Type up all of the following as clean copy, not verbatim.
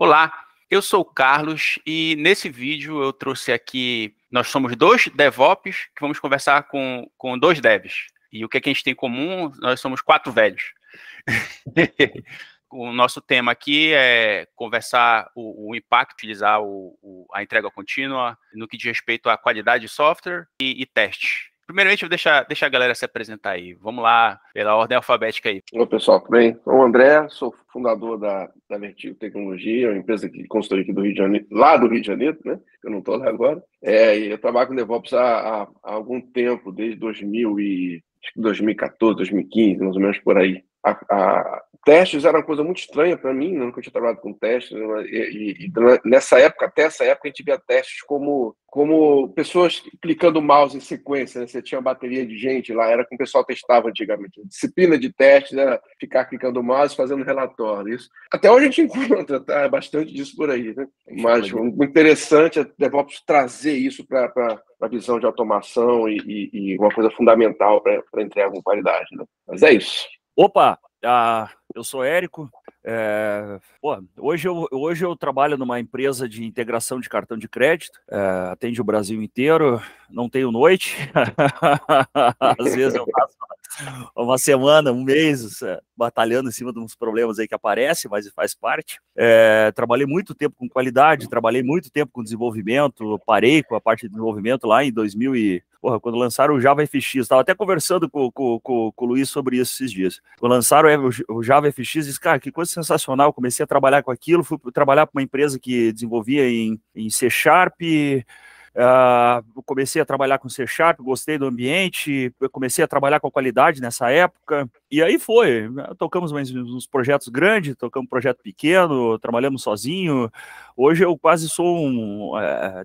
Olá, eu sou o Carlos e nesse vídeo eu trouxe aqui, nós somos dois DevOps que vamos conversar com dois devs. E o que é que a gente tem em comum? Nós somos quatro velhos. O nosso tema aqui é conversar o impacto, utilizar a entrega contínua no que diz respeito à qualidade de software e teste. Primeiramente, eu vou deixar a galera se apresentar aí. Vamos lá, pela ordem alfabética aí. Olá, pessoal, tudo bem? Sou o André, sou fundador da Vertigo Tecnologia, uma empresa que construí aqui do Rio de Janeiro, lá do Rio de Janeiro, né? Eu não estou lá agora. E eu trabalho com DevOps há algum tempo, desde 2014, 2015, mais ou menos por aí. Testes era uma coisa muito estranha para mim, nunca tinha trabalhado com testes, né? Nessa época, até essa época, a gente via testes como pessoas clicando o mouse em sequência, né? Você tinha uma bateria de gente lá, era como o pessoal testava antigamente. A disciplina de testes era ficar clicando o mouse fazendo relatório. Isso. Até hoje a gente encontra bastante disso por aí, né? Mas o interessante é DevOps trazer isso para a visão de automação e uma coisa fundamental para entregar com qualidade, né? Mas é isso. Opa, eu sou Érico. Hoje eu trabalho numa empresa de integração de cartão de crédito, atende o Brasil inteiro, não tenho noite, às vezes eu passo uma semana, um mês, batalhando em cima de uns problemas aí que aparecem, mas faz parte. Trabalhei muito tempo com qualidade, trabalhei muito tempo com desenvolvimento, parei com a parte de desenvolvimento lá em 2000 quando lançaram o Java FX, estava até conversando com o Luiz sobre isso esses dias. Quando lançaram o Java FX, disse, cara, que coisa sensacional, comecei a trabalhar com aquilo, fui trabalhar para uma empresa que desenvolvia em C#, comecei a trabalhar com C#, gostei do ambiente, comecei a trabalhar com a qualidade nessa época, e aí foi, tocamos uns projetos grandes, tocamos um projeto pequeno, trabalhamos sozinho. Hoje eu quase sou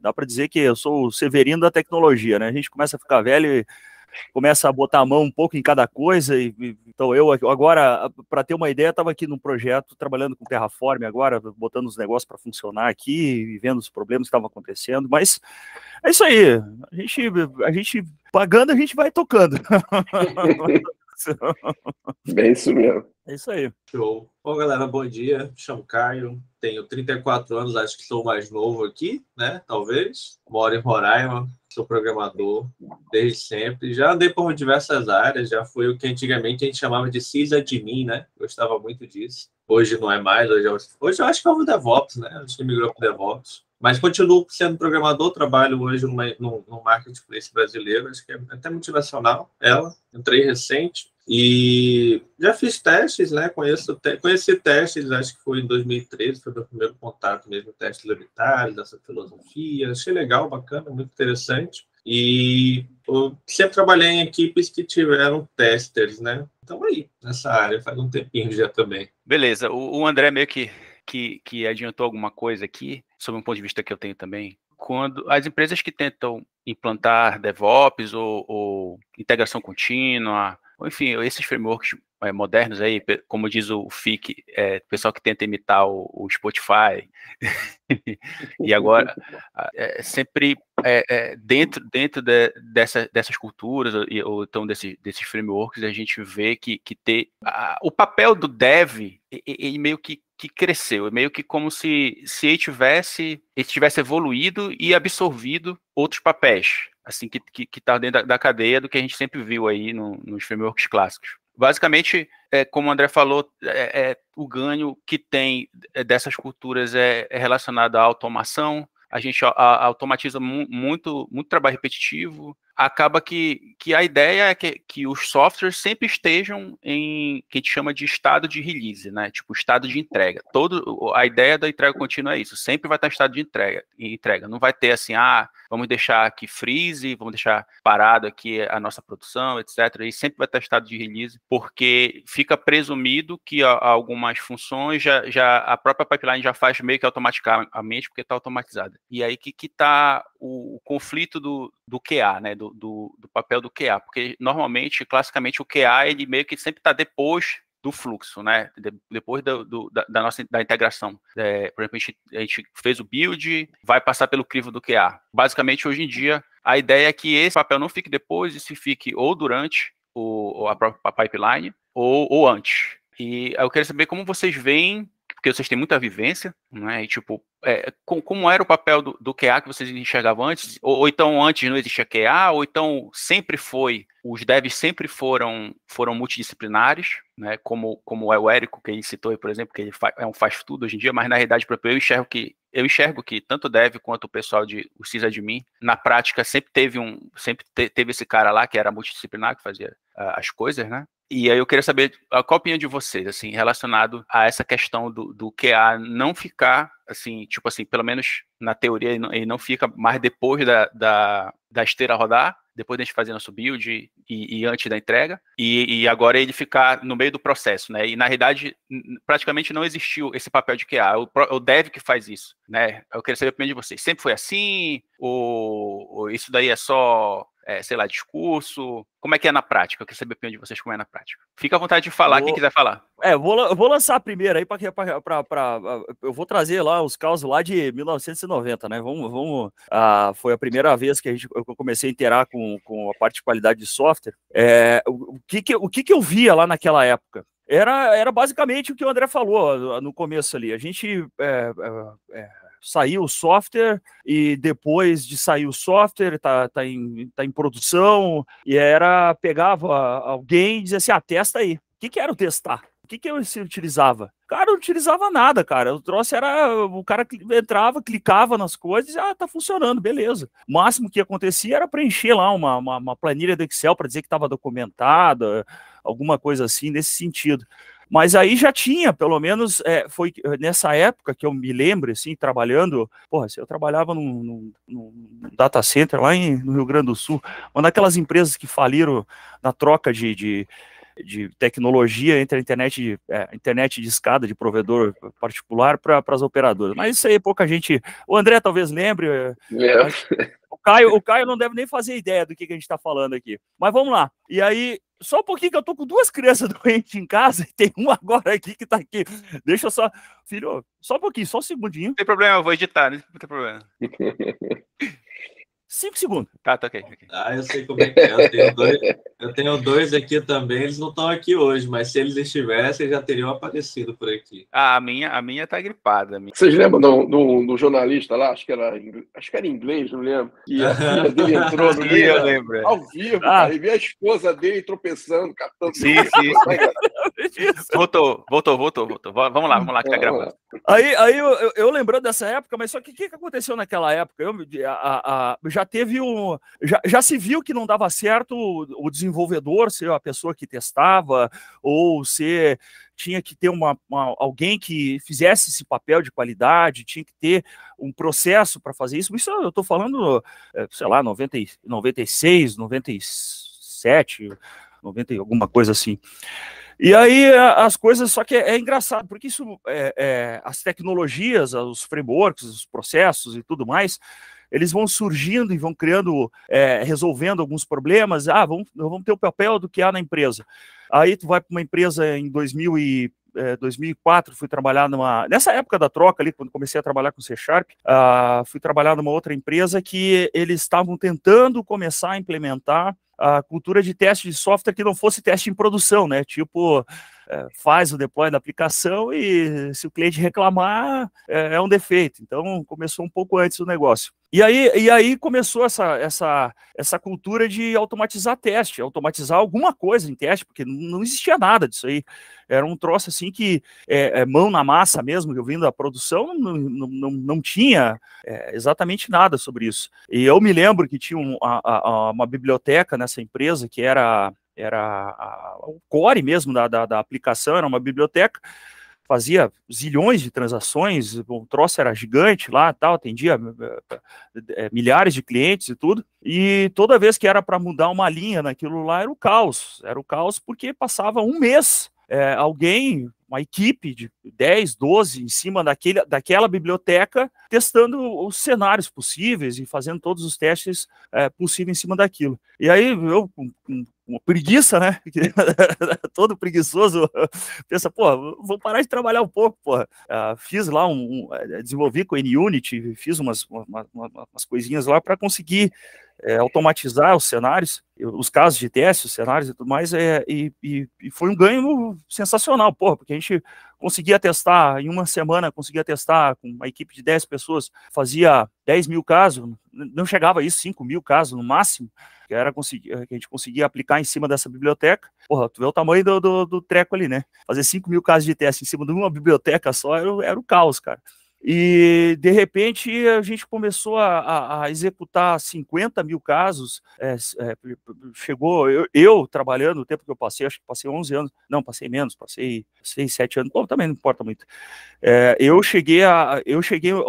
dá para dizer que eu sou o Severino da tecnologia, né? A gente começa a ficar velho e começa a botar a mão um pouco em cada coisa, então eu agora, para ter uma ideia, estava aqui num projeto, trabalhando com Terraform agora, botando os negócios para funcionar aqui, e vendo os problemas que estavam acontecendo, mas é isso aí, a gente pagando, a gente vai tocando. Bem isso mesmo. É isso aí. Show. Bom, galera, bom dia. Me chamo Caio, tenho 34 anos, acho que sou o mais novo aqui, né? Talvez. Moro em Roraima, sou programador desde sempre. Já andei por diversas áreas, já fui o que antigamente a gente chamava de sysadmin, né? Gostava muito disso. Hoje não é mais, hoje eu acho que é o DevOps, né? Acho que migrou para o DevOps. Mas continuo sendo programador, trabalho hoje no marketplace brasileiro, acho que é até motivacional, entrei recente. E já fiz testes, né? Conheci testes, acho que foi em 2013, foi meu primeiro contato mesmo, testes unitários, dessa filosofia. Achei legal, bacana, muito interessante. E eu sempre trabalhei em equipes que tiveram testers, né? Então aí, nessa área, faz um tempinho já também. Beleza, o André meio que adiantou alguma coisa aqui, sob um ponto de vista que eu tenho também. Quando as empresas que tentam implantar DevOps ou integração contínua, enfim, esses frameworks modernos aí, como diz o FIC, pessoal que tenta imitar o Spotify, e agora sempre dentro dessas culturas, ou então desses frameworks, a gente vê que o papel do dev, ele meio que cresceu, é meio que como se ele tivesse evoluído e absorvido outros papéis, assim, que tá dentro da cadeia do que a gente sempre viu aí nos frameworks clássicos. Basicamente, como o André falou, o ganho que tem dessas culturas é relacionado à automação. A gente automatiza muito trabalho repetitivo. Acaba que a ideia é que os softwares sempre estejam em que a gente chama de estado de release, né? Tipo, estado de entrega. A ideia da entrega contínua é isso, sempre vai estar em estado de entrega. Não vai ter assim, vamos deixar aqui freeze, vamos deixar parado aqui a nossa produção, etc. E sempre vai estar em estado de release, porque fica presumido que algumas funções a própria pipeline já faz meio que automaticamente, porque está automatizada. E aí que está o conflito do QA, né? Do papel do QA, porque normalmente, classicamente, o QA ele meio que sempre está depois do fluxo, né? Depois da integração. Por exemplo, a gente fez o build, vai passar pelo crivo do QA. Basicamente, hoje em dia, a ideia é que esse papel não fique depois, e se fique ou durante a própria pipeline, ou antes. E eu quero saber como vocês veem, porque vocês têm muita vivência, né? E, tipo, como era o papel do QA que vocês enxergavam antes? Ou então antes não existia QA, ou então sempre foi, os devs sempre foram multidisciplinares, né? Como é o Érico, que ele citou aí, por exemplo, que ele faz tudo hoje em dia, mas na realidade, eu enxergo que tanto o dev quanto o pessoal o sysadmin, na prática, sempre teve esse cara lá que era multidisciplinar, que fazia as coisas, né? E aí eu queria saber qual a opinião de vocês, assim, relacionado a essa questão do QA não ficar, assim, tipo assim, pelo menos na teoria, ele não fica mais depois da esteira rodar, depois da gente fazer nosso build e antes da entrega, e agora ele ficar no meio do processo, né? E na realidade, praticamente não existiu esse papel de QA, o dev que faz isso, né? Eu queria saber a opinião de vocês. Sempre foi assim? Ou isso daí é só... sei lá, discurso, como é que é na prática? Eu queria saber a opinião de vocês como é na prática. Fica à vontade de falar, quem quiser falar. Vou lançar primeiro aí, eu vou trazer lá os causos lá de 1990, né, foi a primeira vez que eu comecei a interar com a parte de qualidade de software. O que eu via lá naquela época? Era basicamente o que o André falou no começo ali, a gente... saiu o software e depois de sair o software tá em produção, e pegava alguém e dizia assim, testa aí. O que era o testar? O que eu se utilizava? Cara, não utilizava nada, cara. O troço o cara entrava, clicava nas coisas e tá funcionando, beleza. O máximo que acontecia era preencher lá uma planilha do Excel para dizer que estava documentada, alguma coisa assim nesse sentido. Mas aí já tinha, pelo menos, foi nessa época que eu me lembro, assim, trabalhando, eu trabalhava num data center lá no Rio Grande do Sul, uma daquelas empresas que faliram na troca de tecnologia entre a internet de escada de provedor particular para as operadoras. Mas isso aí pouca gente... O André talvez lembre... O Caio não deve nem fazer ideia do que a gente está falando aqui. Mas vamos lá. E aí, só um pouquinho que eu tô com 2 crianças doentes em casa e tem uma agora aqui que tá aqui. Deixa eu só... Filho, só um pouquinho, só um segundinho. Não tem problema, eu vou editar, não tem problema. 5 segundos. Tá ok. Eu sei como é que é. Eu tenho dois aqui também, eles não estão aqui hoje, mas se eles estivessem, já teriam aparecido por aqui. A minha tá gripada. Vocês lembram do jornalista lá? Acho que era inglês, não lembro. E a filha dele entrou no meio, eu lembro. Ao vivo, cara, e vi a esposa dele tropeçando, catando. Sim. Voltou. Vamos lá, que tá gravando. Aí eu lembrando dessa época, mas só que o que aconteceu naquela época? Já se viu que não dava certo o desenvolvedor ser a pessoa que testava, ou ser... Tinha que ter alguém que fizesse esse papel de qualidade, tinha que ter um processo para fazer isso. Isso eu estou falando, sei lá, 96, 97, 90, alguma coisa assim. E aí as coisas, só que é engraçado, porque isso, as tecnologias, os frameworks, os processos e tudo mais, eles vão surgindo e vão criando, resolvendo alguns problemas. Vamos ter o papel do que há na empresa. Aí tu vai para uma empresa em 2004, fui trabalhar nessa época da troca ali, quando comecei a trabalhar com C#, fui trabalhar numa outra empresa que eles estavam tentando começar a implementar a cultura de teste de software que não fosse teste em produção, né? Tipo, faz o deploy da aplicação e se o cliente reclamar, é um defeito. Então, começou um pouco antes o negócio. E aí começou essa cultura de automatizar teste, automatizar alguma coisa em teste, porque não existia nada disso aí. Era um troço assim que mão na massa mesmo, eu vindo da produção, não tinha exatamente nada sobre isso. E eu me lembro que tinha uma biblioteca nessa empresa que era o core mesmo da aplicação, era uma biblioteca, fazia zilhões de transações, o troço era gigante lá, tal, atendia milhares de clientes e tudo, e toda vez que era para mudar uma linha naquilo lá, era o caos porque passava um mês, uma equipe de 10, 12 em cima daquela biblioteca, testando os cenários possíveis e fazendo todos os testes possíveis em cima daquilo. E aí eu, com uma preguiça, né? Todo preguiçoso, pensa, vou parar de trabalhar um pouco, fiz lá desenvolvi com a NUnity, fiz umas coisinhas lá para conseguir automatizar os cenários, os casos de teste, os cenários e tudo mais, e foi um ganho sensacional, porra, porque a gente conseguia testar, em uma semana, conseguia testar com uma equipe de 10 pessoas, fazia 10 mil casos, não chegava a isso, 5 mil casos no máximo, que a gente conseguia aplicar em cima dessa biblioteca. Porra, tu vê o tamanho do treco ali, né? Fazer 5 mil casos de teste em cima de uma biblioteca só era o caos, cara. E, de repente, a gente começou a executar 50 mil casos, chegou, eu trabalhando, o tempo que eu passei, acho que passei 11 anos, não, passei menos, passei 6, 7 anos, bom, também não importa muito. Eu cheguei a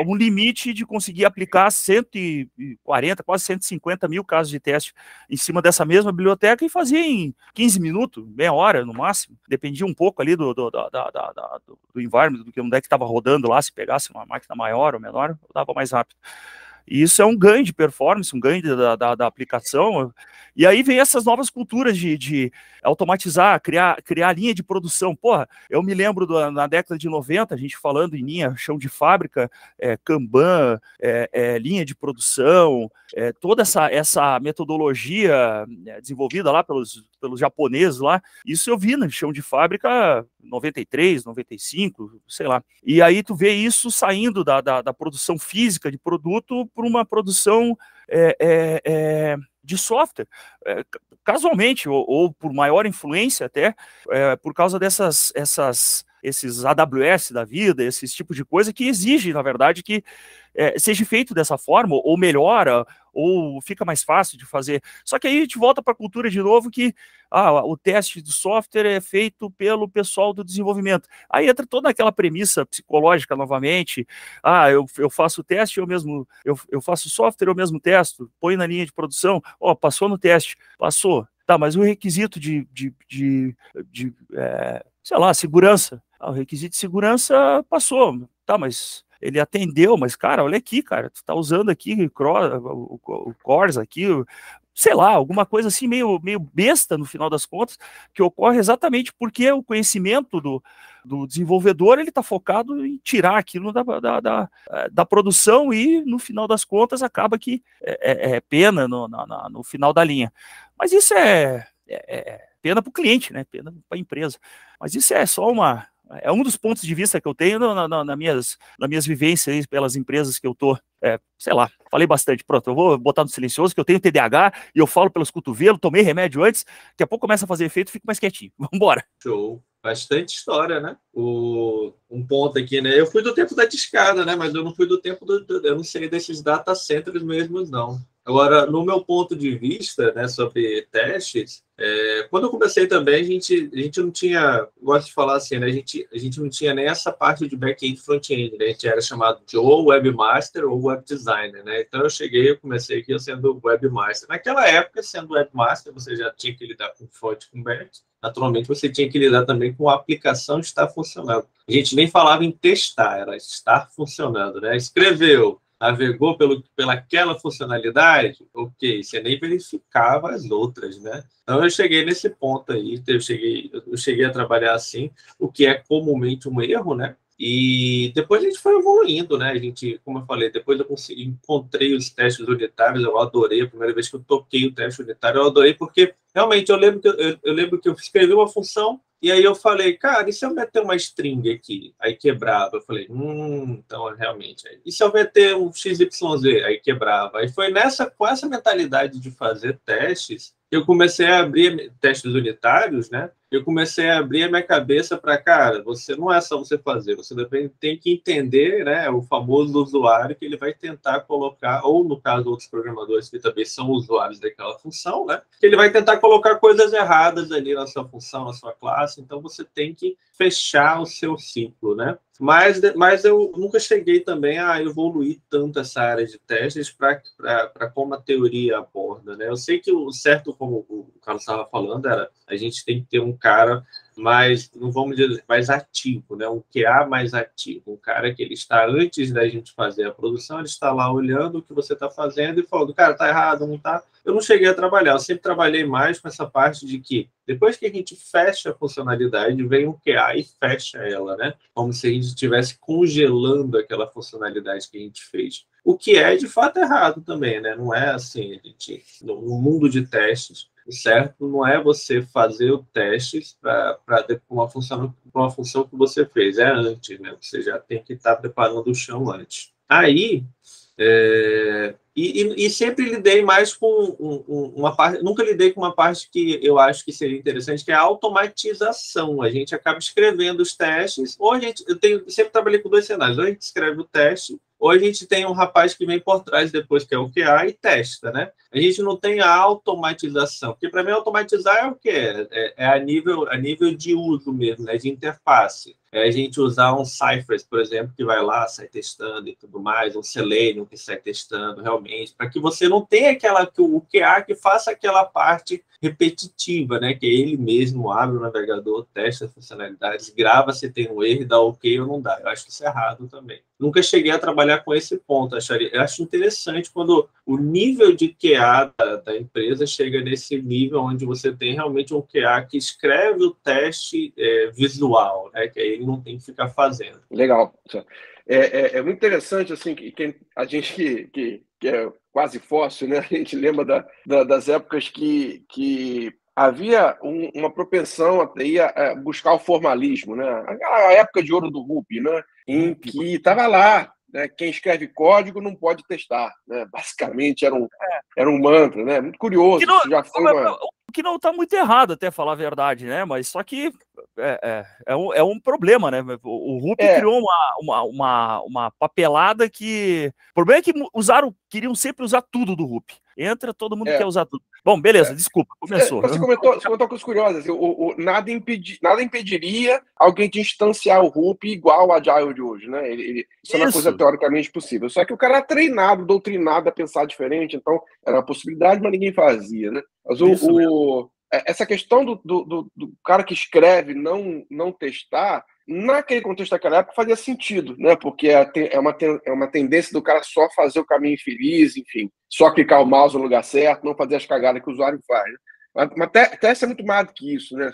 um limite de conseguir aplicar 140, quase 150 mil casos de teste em cima dessa mesma biblioteca e fazia em 15 minutos, meia hora no máximo, dependia um pouco ali do environment, do que onde é que estava rodando lá, se pegasse uma máquina maior ou menor, dava mais rápido. E isso é um ganho de performance, um ganho da aplicação. E aí vem essas novas culturas de automatizar, criar linha de produção. Porra, eu me lembro na década de 90, a gente falando em linha, chão de fábrica, Kanban, linha de produção, toda essa metodologia desenvolvida lá pelos japoneses lá, isso eu vi no chão de fábrica 93, 95, sei lá. E aí tu vê isso saindo da produção física de produto para uma produção de software, casualmente, ou por maior influência até, por causa esses AWS da vida, esses tipos de coisa que exigem, na verdade, que seja feito dessa forma, ou melhora, ou fica mais fácil de fazer. Só que aí a gente volta para a cultura de novo que o teste do software é feito pelo pessoal do desenvolvimento. Aí entra toda aquela premissa psicológica novamente, eu faço o teste, eu faço o software, eu mesmo testo, põe na linha de produção, passou no teste, passou. Tá, mas o requisito sei lá, segurança. O requisito de segurança passou. Tá, mas ele atendeu, mas, cara, olha aqui, cara, tu tá usando aqui o CORS aqui, sei lá, alguma coisa assim meio besta no final das contas, que ocorre exatamente porque o conhecimento do desenvolvedor, ele tá focado em tirar aquilo da produção e, no final das contas, acaba que é pena no final da linha. Mas isso é pena para o cliente, né? Pena para a empresa. Mas isso é só um dos pontos de vista que eu tenho nas minhas vivências pelas empresas que eu tô, sei lá, falei bastante, pronto, eu vou botar no silencioso, que eu tenho TDAH, e eu falo pelos cotovelos, tomei remédio antes, daqui a pouco começa a fazer efeito, fico mais quietinho, vambora. Show, bastante história, né? Um ponto aqui, né? Eu fui do tempo da discada, né? Mas eu não fui do tempo eu não sei desses data centers mesmos, não. Agora, no meu ponto de vista, né, sobre testes, quando eu comecei também, a gente não tinha, gosto de falar assim, né, a gente não tinha nem essa parte de back-end e front-end, né, a gente era chamado de ou webmaster ou web designer, né, então eu comecei aqui sendo webmaster. Naquela época, sendo webmaster, você já tinha que lidar com front e com back, naturalmente você tinha que lidar também com a aplicação estar funcionando. A gente nem falava em testar, era estar funcionando, né, escreveu, navegou pelaquela funcionalidade, ok, você nem verificava as outras, né? Então eu cheguei nesse ponto aí, eu cheguei a trabalhar assim, o que é comumente um erro, né? E depois a gente foi evoluindo, né? A gente, como eu falei, depois eu encontrei os testes unitários, eu adorei, a primeira vez que eu toquei o teste unitário, eu adorei, porque realmente eu lembro que eu escrevi uma função, e aí eu falei, cara, e se eu meter uma string aqui? Aí quebrava. Eu falei, então realmente. E se eu meter um XYZ? Aí quebrava. Aí foi com essa mentalidade de fazer testes, eu comecei a abrir testes unitários, né? Eu comecei a abrir a minha cabeça para, cara, não é só você fazer, você tem que entender, né, o famoso usuário que ele vai tentar colocar, ou no caso outros programadores que também são usuários daquela função, né, que ele vai tentar colocar coisas erradas ali na sua função, na sua classe, então você tem que fechar o seu ciclo, né? Mas eu nunca cheguei também a evoluir tanto essa área de testes para como a teoria aborda, né? Eu sei que o certo, como o Carlos estava falando, era a gente tem que ter um cara mais, não vamos dizer, mais ativo, né? Um QA mais ativo, um cara que ele está, antes da gente fazer a produção, ele está lá olhando o que você está fazendo e falando, cara, tá errado, não tá? Eu não cheguei a trabalhar, eu sempre trabalhei mais com essa parte de que, depois que a gente fecha a funcionalidade, vem um QA e fecha ela, né? Como se a gente estivesse congelando aquela funcionalidade que a gente fez. O que é, de fato, errado também, né? Não é assim, a gente, no mundo de testes, o certo não é você fazer o teste para uma função que você fez, é antes, né? Você já tem que estar preparando o chão antes. Aí, e sempre lidei mais com uma parte, nunca lidei com uma parte que eu acho que seria interessante, que é a automatização. A gente acaba escrevendo os testes, ou sempre trabalhei com dois cenários, ou a gente escreve o teste, ou a gente tem um rapaz que vem por trás depois, que é o QA, e testa, né? A gente não tem a automatização, porque para mim automatizar é o quê? É a nível de uso mesmo, né? De interface. É a gente usar um Cypress, por exemplo, que vai lá, sai testando e tudo mais, um Selenium que sai testando realmente, para que você não tenha o QA que faça aquela parte repetitiva, né? Que ele mesmo abre o navegador, testa as funcionalidades, grava se tem um erro e dá ok ou não dá. Eu acho isso errado também. Nunca cheguei a trabalhar com esse ponto. Eu acho interessante quando o nível de QA da empresa chega nesse nível onde você tem realmente um QA que escreve o teste visual, né? Que aí ele não tem que ficar fazendo. Legal. É muito interessante, assim, que a gente que é quase fóssil, né? A gente lembra das épocas que havia uma propensão a buscar o formalismo, né? A época de ouro do RUP, né? Em que estava lá, né? Quem escreve código não pode testar, né? Basicamente era um mantra, né? Muito curioso. Isso já foi o que não está muito errado, até falar a verdade, né? Mas só que é um problema, né? O RUP criou uma papelada que... O problema é que queriam sempre usar tudo do RUP. Entra, todo mundo quer usar tudo. Bom, beleza, desculpa, começou. Você comentou coisas curiosas. Nada impediria alguém de instanciar o RUP igual o Agile de hoje, né? Isso é uma coisa teoricamente possível. Só que o cara é treinado, doutrinado a pensar diferente, então era uma possibilidade, mas ninguém fazia, né? Mas essa questão do cara que escreve não testar, naquele contexto daquela época fazia sentido, né? Porque é uma tendência do cara só fazer o caminho infeliz, enfim, só clicar o mouse no lugar certo, não fazer as cagadas que o usuário faz. Mas teste é muito mais do que isso, né?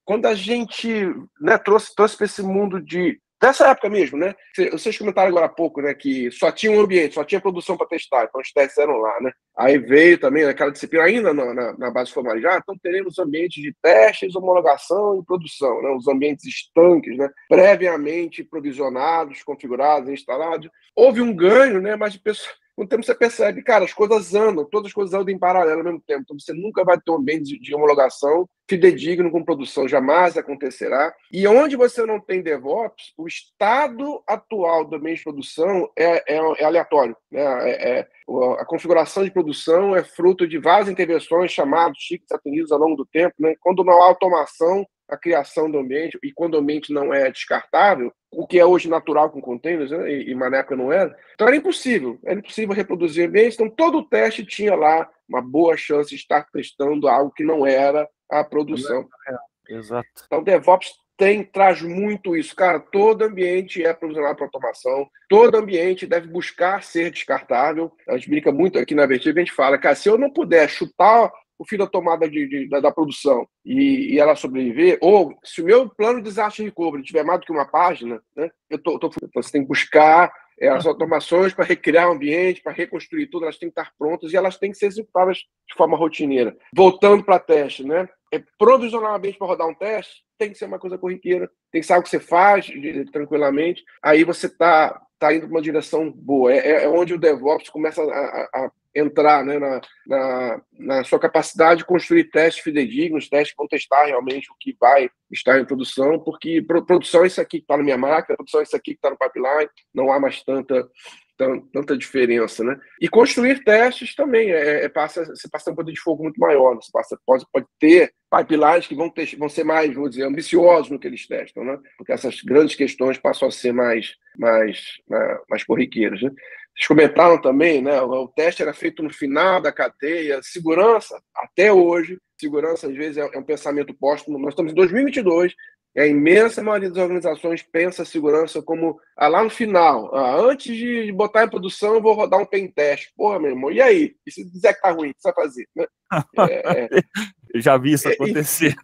Quando a gente, né, trouxe para esse mundo dessa época mesmo, né? Vocês comentaram agora há pouco, né, que só tinha um ambiente, só tinha produção para testar, então os testes eram lá, né? Aí veio também aquela disciplina, ainda na base formal, então teremos ambientes de testes, homologação e produção, né? Os ambientes estanques, né? Previamente provisionados, configurados, instalados. Houve um ganho, né? Mas com o tempo você percebe, cara, as coisas andam, todas as coisas andam em paralelo ao mesmo tempo. Então você nunca vai ter um ambiente de homologação fidedigno com produção, jamais acontecerá. E onde você não tem DevOps, o estado atual do ambiente de produção é aleatório, né? A configuração de produção é fruto de várias intervenções chamadas tickets atendidos ao longo do tempo, né? Quando não há automação, a criação do ambiente, e quando o ambiente não é descartável, o que é hoje natural com containers, né? E na época não era, então era impossível reproduzir ambientes, então todo teste tinha lá uma boa chance de estar testando algo que não era a produção. Exato. Então, DevOps traz muito isso. Cara, todo ambiente é provisionado para automação, todo ambiente deve buscar ser descartável. A gente brinca muito aqui na Vertigo, a gente fala, cara, se eu não puder chutar o fio da tomada da produção e ela sobreviver, ou se o meu plano de desastre recovery tiver mais do que uma página, né, você tem que buscar as automações para recriar o ambiente, para reconstruir tudo, elas têm que estar prontas e elas têm que ser executadas de forma rotineira. Voltando para teste, né? Provisionar um ambiente para rodar um teste tem que ser uma coisa corriqueira, tem que ser algo que você faz tranquilamente, aí você está indo para uma direção boa. É onde o DevOps começa a entrar, né, na sua capacidade de construir testes fidedignos, testes que vão testar realmente o que vai estar em produção, porque produção é isso aqui que está na minha máquina, produção é isso aqui que está no pipeline, não há mais tanta diferença, né? E construir testes também você passa um poder de fogo muito maior, né? Você pode ter pipelines que vão ser mais, vou dizer, ambiciosos no que eles testam, né? Porque essas grandes questões passam a ser mais corriqueiras, né? Vocês comentaram também, né? O teste era feito no final da cadeia, segurança, até hoje, segurança, às vezes, é um pensamento póstumo. Nós estamos em 2022, e a imensa maioria das organizações pensa a segurança como, lá no final, antes de botar em produção, eu vou rodar um pen test. Porra, meu irmão, e aí? E se dizer que tá ruim, o que você vai fazer? Né? Eu já vi isso acontecer.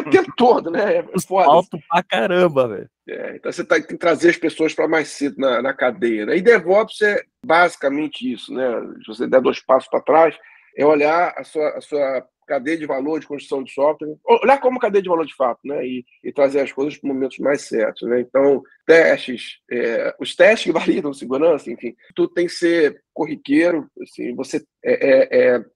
O tempo todo, né? É foda. Alto pra caramba, velho. Então você tem que trazer as pessoas para mais cedo na cadeia. Né? E DevOps é basicamente isso, né? Se você der 2 passos para trás, é olhar a sua cadeia de valor de construção de software, olhar como cadeia de valor de fato, né? E trazer as coisas para momentos mais certos, né? Então, testes, os testes que validam segurança, enfim, tudo tem que ser corriqueiro, assim,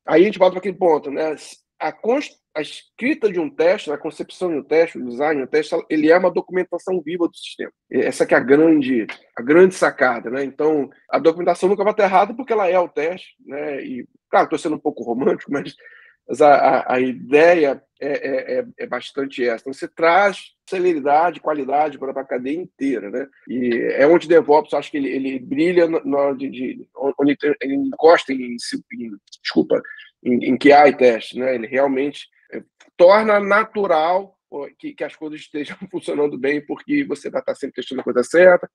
aí a gente volta para aquele ponto, né? A escrita de um teste, a concepção de um teste, o design de um teste, ele é uma documentação viva do sistema. Essa que é a grande sacada, né? Então, a documentação nunca vai estar errada porque ela é o teste, né? E, claro, estou sendo um pouco romântico, mas a ideia é bastante essa. Então, você traz celeridade, qualidade para a cadeia inteira, né? E é onde o DevOps, acho que ele brilha na hora onde ele encosta em QA e teste, né? Ele realmente torna natural que as coisas estejam funcionando bem, porque você vai estar sempre testando a coisa certa,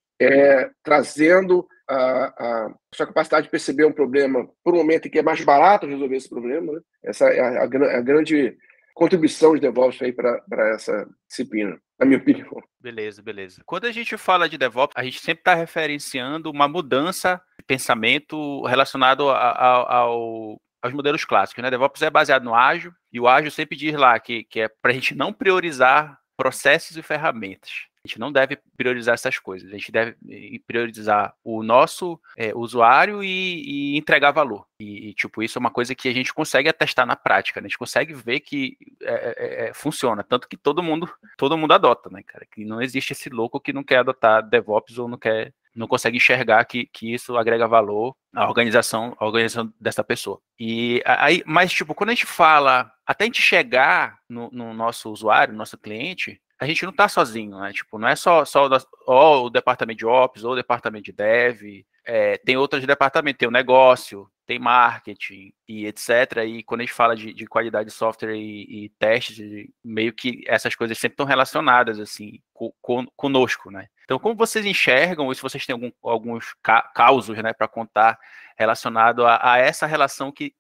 trazendo a sua capacidade de perceber um problema por um momento em que é mais barato resolver esse problema, né? Essa é a grande contribuição de DevOps aí para essa disciplina, na minha opinião. Beleza. Quando a gente fala de DevOps, a gente sempre está referenciando uma mudança de pensamento relacionado aos modelos clássicos, né? DevOps é baseado no ágil, e o ágil sempre diz lá que é para a gente não priorizar processos e ferramentas. A gente não deve priorizar essas coisas. A gente deve priorizar o nosso usuário e entregar valor. E, tipo, isso é uma coisa que a gente consegue atestar na prática, né? A gente consegue ver que funciona. Tanto que todo mundo adota, né, cara? Que não existe esse louco que não quer adotar DevOps ou não consegue enxergar que isso agrega valor à organização dessa pessoa. Mas, tipo, quando a gente fala, até a gente chegar no nosso usuário, no nosso cliente, a gente não está sozinho, né? Tipo, não é só o departamento de Ops ou o departamento de Dev, tem outros departamentos, tem o negócio, tem marketing e etc. E quando a gente fala de qualidade de software e testes, meio que essas coisas sempre estão relacionadas, assim, conosco, né? Então, como vocês enxergam, ou se vocês têm alguns causos, né, para contar relacionado a essa relação que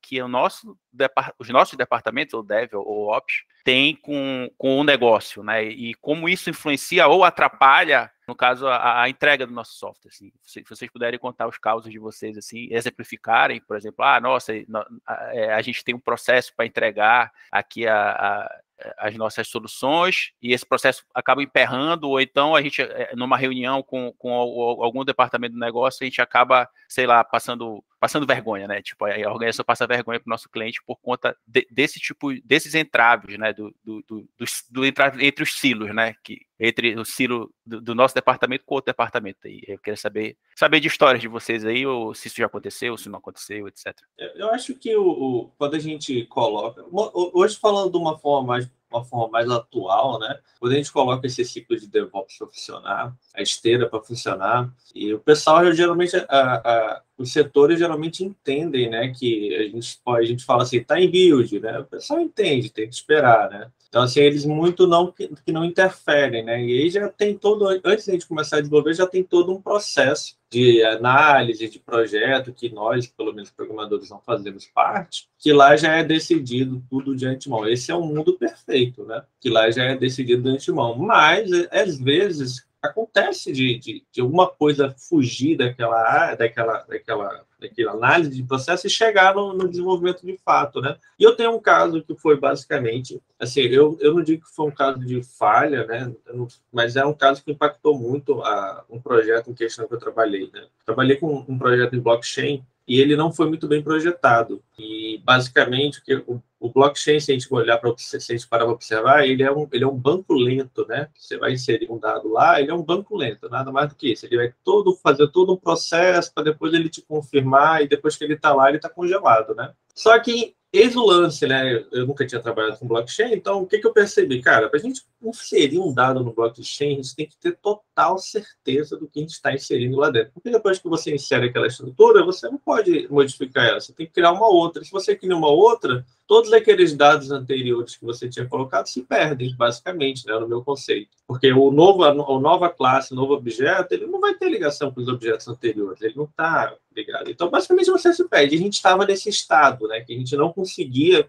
os nossos departamentos, ou Dev ou Ops, têm com o negócio, né? E como isso influencia ou atrapalha, no caso, a entrega do nosso software. Assim. Se vocês puderem contar os causos de vocês, assim, exemplificarem, por exemplo, a gente tem um processo para entregar aqui as nossas soluções e esse processo acaba emperrando, ou então a gente, numa reunião com algum departamento do negócio, a gente acaba, sei lá, passando vergonha, né? Tipo, a organização passa vergonha para o nosso cliente por conta desses entraves, né? Do entrave entre os silos, né? Entre o silo do nosso departamento com o outro departamento aí. Eu queria saber de histórias de vocês aí, ou se isso já aconteceu, se não aconteceu, etc. Eu acho que quando a gente coloca... Hoje, falando de uma forma mais atual, né? Quando a gente coloca esse ciclo de DevOps para funcionar, a esteira para funcionar, e o pessoal geralmente, os setores geralmente entendem, né? Que a gente fala assim, tá em build, né? O pessoal entende, tem que esperar, né? Então, assim, eles muito que não interferem, né? E aí já tem antes de a gente começar a desenvolver, já tem todo um processo de análise de projeto que nós, pelo menos programadores, não fazemos parte, que lá já é decidido tudo de antemão. Esse é um mundo perfeito, né? Que lá já é decidido de antemão. Mas, às vezes, acontece de alguma coisa fugir daquela análise de processo e chegar no desenvolvimento de fato, né? E eu tenho um caso que foi basicamente, assim, eu não digo que foi um caso de falha, né? Mas é um caso que impactou muito um projeto em questão que eu trabalhei, né? Trabalhei com um projeto em blockchain e ele não foi muito bem projetado. E, basicamente, o blockchain, se a gente parar para observar, ele é um banco lento, né? Você vai inserir um dado lá, ele é um banco lento, nada mais do que isso. Ele vai fazer todo um processo para depois ele te confirmar, e depois que ele está lá, ele está congelado, né? Só que, eis o lance, né? Eu nunca tinha trabalhado com blockchain, então o que eu percebi? Cara, para a gente inserir um dado no blockchain, a gente tem que ter total certeza do que a gente está inserindo lá dentro. Porque depois que você insere aquela estrutura, você não pode modificar ela, você tem que criar uma outra. Se você cria uma outra, todos aqueles dados anteriores que você tinha colocado se perdem, basicamente, né, no meu conceito. Porque a nova classe, o novo objeto, ele não vai ter ligação com os objetos anteriores, ele não está ligado. Então, basicamente, você se perde. A gente estava nesse estado, né, que a gente não conseguia,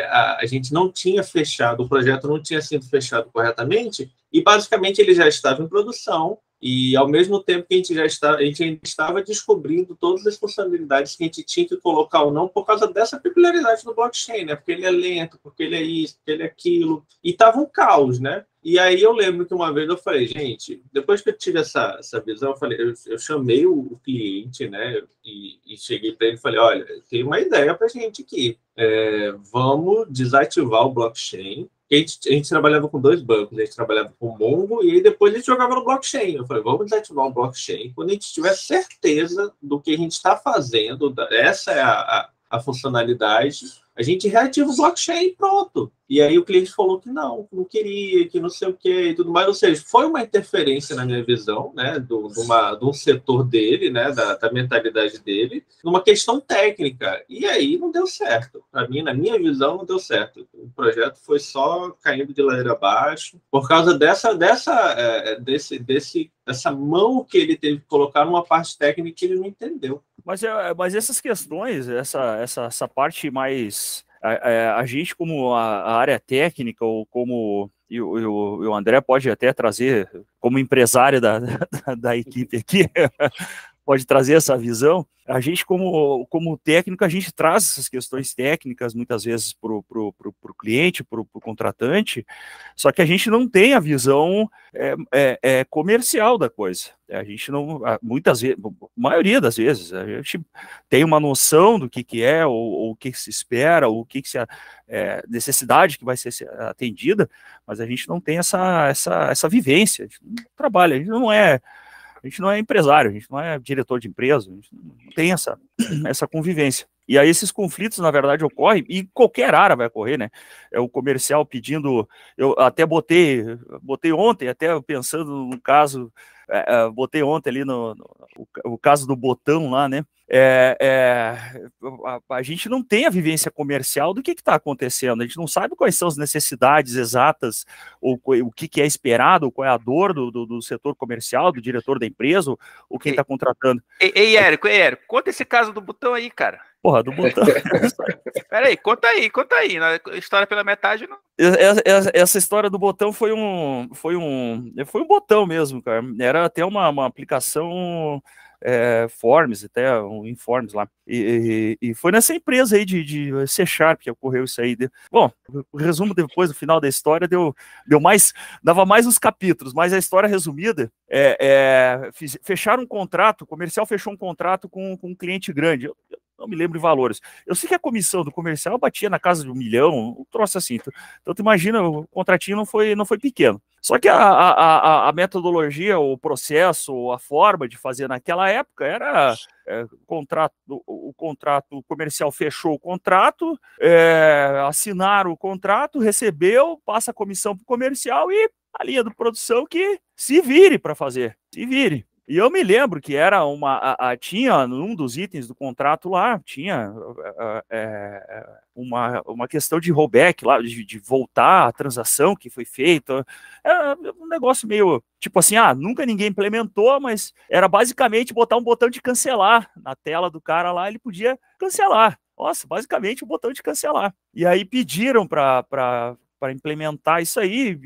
a gente não tinha fechado, o projeto não tinha sido fechado corretamente, e basicamente ele já estava em produção, e ao mesmo tempo que a gente ainda estava descobrindo todas as funcionalidades que a gente tinha que colocar ou não por causa dessa peculiaridade do blockchain, né? Porque ele é lento, porque ele é isso, porque ele é aquilo. E estava um caos, né? E aí eu lembro que uma vez eu falei, gente, depois que eu tive essa visão, eu chamei o cliente, né? E cheguei para ele e falei, olha, tem uma ideia para a gente aqui. Vamos desativar o blockchain. A gente trabalhava com 2 bancos, a gente trabalhava com o Mongo e aí depois a gente jogava no blockchain. Eu falei, vamos desativar o blockchain. Quando a gente tiver certeza do que a gente está fazendo, essa é a funcionalidade, a gente reativa o blockchain e pronto. E aí o cliente falou que não queria, que não sei o que e tudo mais. Ou seja, foi uma interferência na minha visão, né, de um setor dele, né, da mentalidade dele, numa questão técnica. E aí não deu certo. Para mim, na minha visão, não deu certo. O projeto foi só caindo de ladeira abaixo por causa dessa mão que ele teve que colocar numa parte técnica que ele não entendeu. Mas essas questões, essa parte mais... A gente, como a área técnica, ou como e o André pode até trazer, como empresário da equipe aqui, pode trazer essa visão. A gente, como técnico, a gente traz essas questões técnicas, muitas vezes, para o cliente, para o contratante, só que a gente não tem a visão comercial da coisa. A gente não, muitas vezes, a maioria das vezes, a gente tem uma noção do que é, ou o que se espera, ou o que se necessidade que vai ser atendida, mas a gente não tem essa vivência, a gente não trabalha, a gente não é empresário, a gente não é diretor de empresa, a gente não tem essa convivência. E aí esses conflitos, na verdade, ocorrem, e qualquer área vai ocorrer, né? É o comercial pedindo, eu até botei ontem, até pensando no caso, botei ontem ali o caso do botão lá, né? A gente não tem a vivência comercial do que está acontecendo, a gente não sabe quais são as necessidades exatas, ou o que é esperado, qual é a dor do setor comercial, do diretor da empresa, ou quem está contratando. Ei, Érico, conta esse caso do botão aí, cara. Porra, do botão. Peraí, conta aí. Na história pela metade, não. Essa história do botão foi um botão mesmo, cara. Era até uma aplicação Forms, até um Informes lá. E foi nessa empresa aí de C# que ocorreu isso aí. Bom, o resumo depois, no final da história, dava mais uns capítulos, mas a história resumida fecharam um contrato, o comercial fechou um contrato com um cliente grande. Eu não me lembro de valores. Eu sei que a comissão do comercial batia na casa de 1 milhão, um troço assim. Então, tu imagina, o contratinho não foi pequeno. Só que a metodologia, o processo, a forma de fazer naquela época era o contrato comercial fechou o contrato, assinaram o contrato, recebeu, passa a comissão para o comercial e a linha de produção que se vire para fazer, se vire. E eu me lembro que era tinha num dos itens do contrato lá, tinha uma questão de rollback lá, de voltar a transação que foi feita. Era um negócio meio, tipo assim, nunca ninguém implementou, mas era basicamente botar um botão de cancelar na tela do cara lá, ele podia cancelar. Nossa, basicamente um botão de cancelar. E aí pediram para implementar isso aí,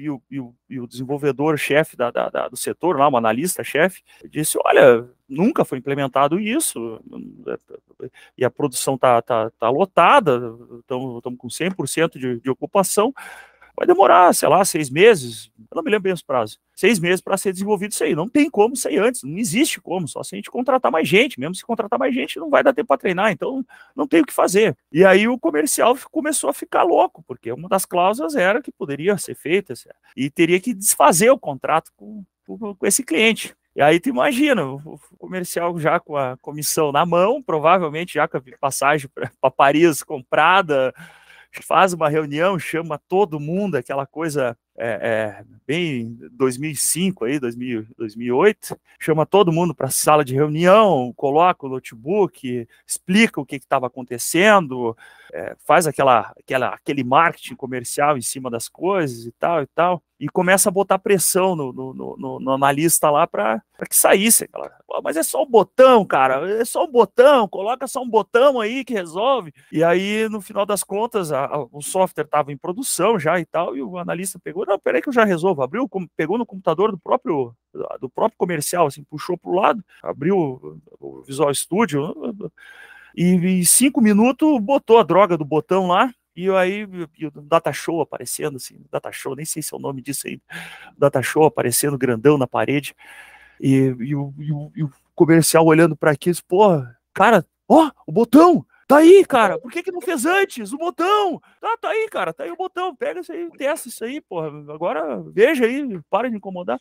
e o desenvolvedor-chefe do setor, lá, um analista-chefe, disse, olha, nunca foi implementado isso, e a produção tá lotada, estamos com 100% de ocupação, vai demorar, sei lá, 6 meses, eu não me lembro bem os prazos, 6 meses para ser desenvolvido isso aí, não tem como sair antes, não existe como, só se a gente contratar mais gente, mesmo se contratar mais gente não vai dar tempo para treinar, então não tem o que fazer. E aí o comercial começou a ficar louco, porque uma das cláusulas era que poderia ser feita, e teria que desfazer o contrato com esse cliente. E aí tu imagina, o comercial já com a comissão na mão, provavelmente já com a passagem para Paris comprada, faz uma reunião, chama todo mundo, aquela coisa bem 2005, aí, 2008, chama todo mundo para a sala de reunião, coloca o notebook, explica o que estava acontecendo, faz aquele marketing comercial em cima das coisas e tal, e começa a botar pressão no analista lá para que saísse. Mas é só um botão, cara, é só um botão, coloca só um botão aí que resolve. E aí, no final das contas, o software estava em produção já e tal, e o analista pegou, não, peraí que eu já resolvo, abriu, pegou no computador do próprio comercial, assim, puxou para o lado, abriu o Visual Studio, e em 5 minutos botou a droga do botão lá, e aí o Data Show aparecendo, assim, Data Show, nem sei se é o nome disso aí, Data Show aparecendo grandão na parede, e o comercial olhando para aquilo, pô, cara, ó, o botão! Tá aí, cara, por que não fez antes? O botão! Tá aí, cara, tá aí o botão, pega isso aí, testa isso aí, porra, agora veja aí, para de incomodar.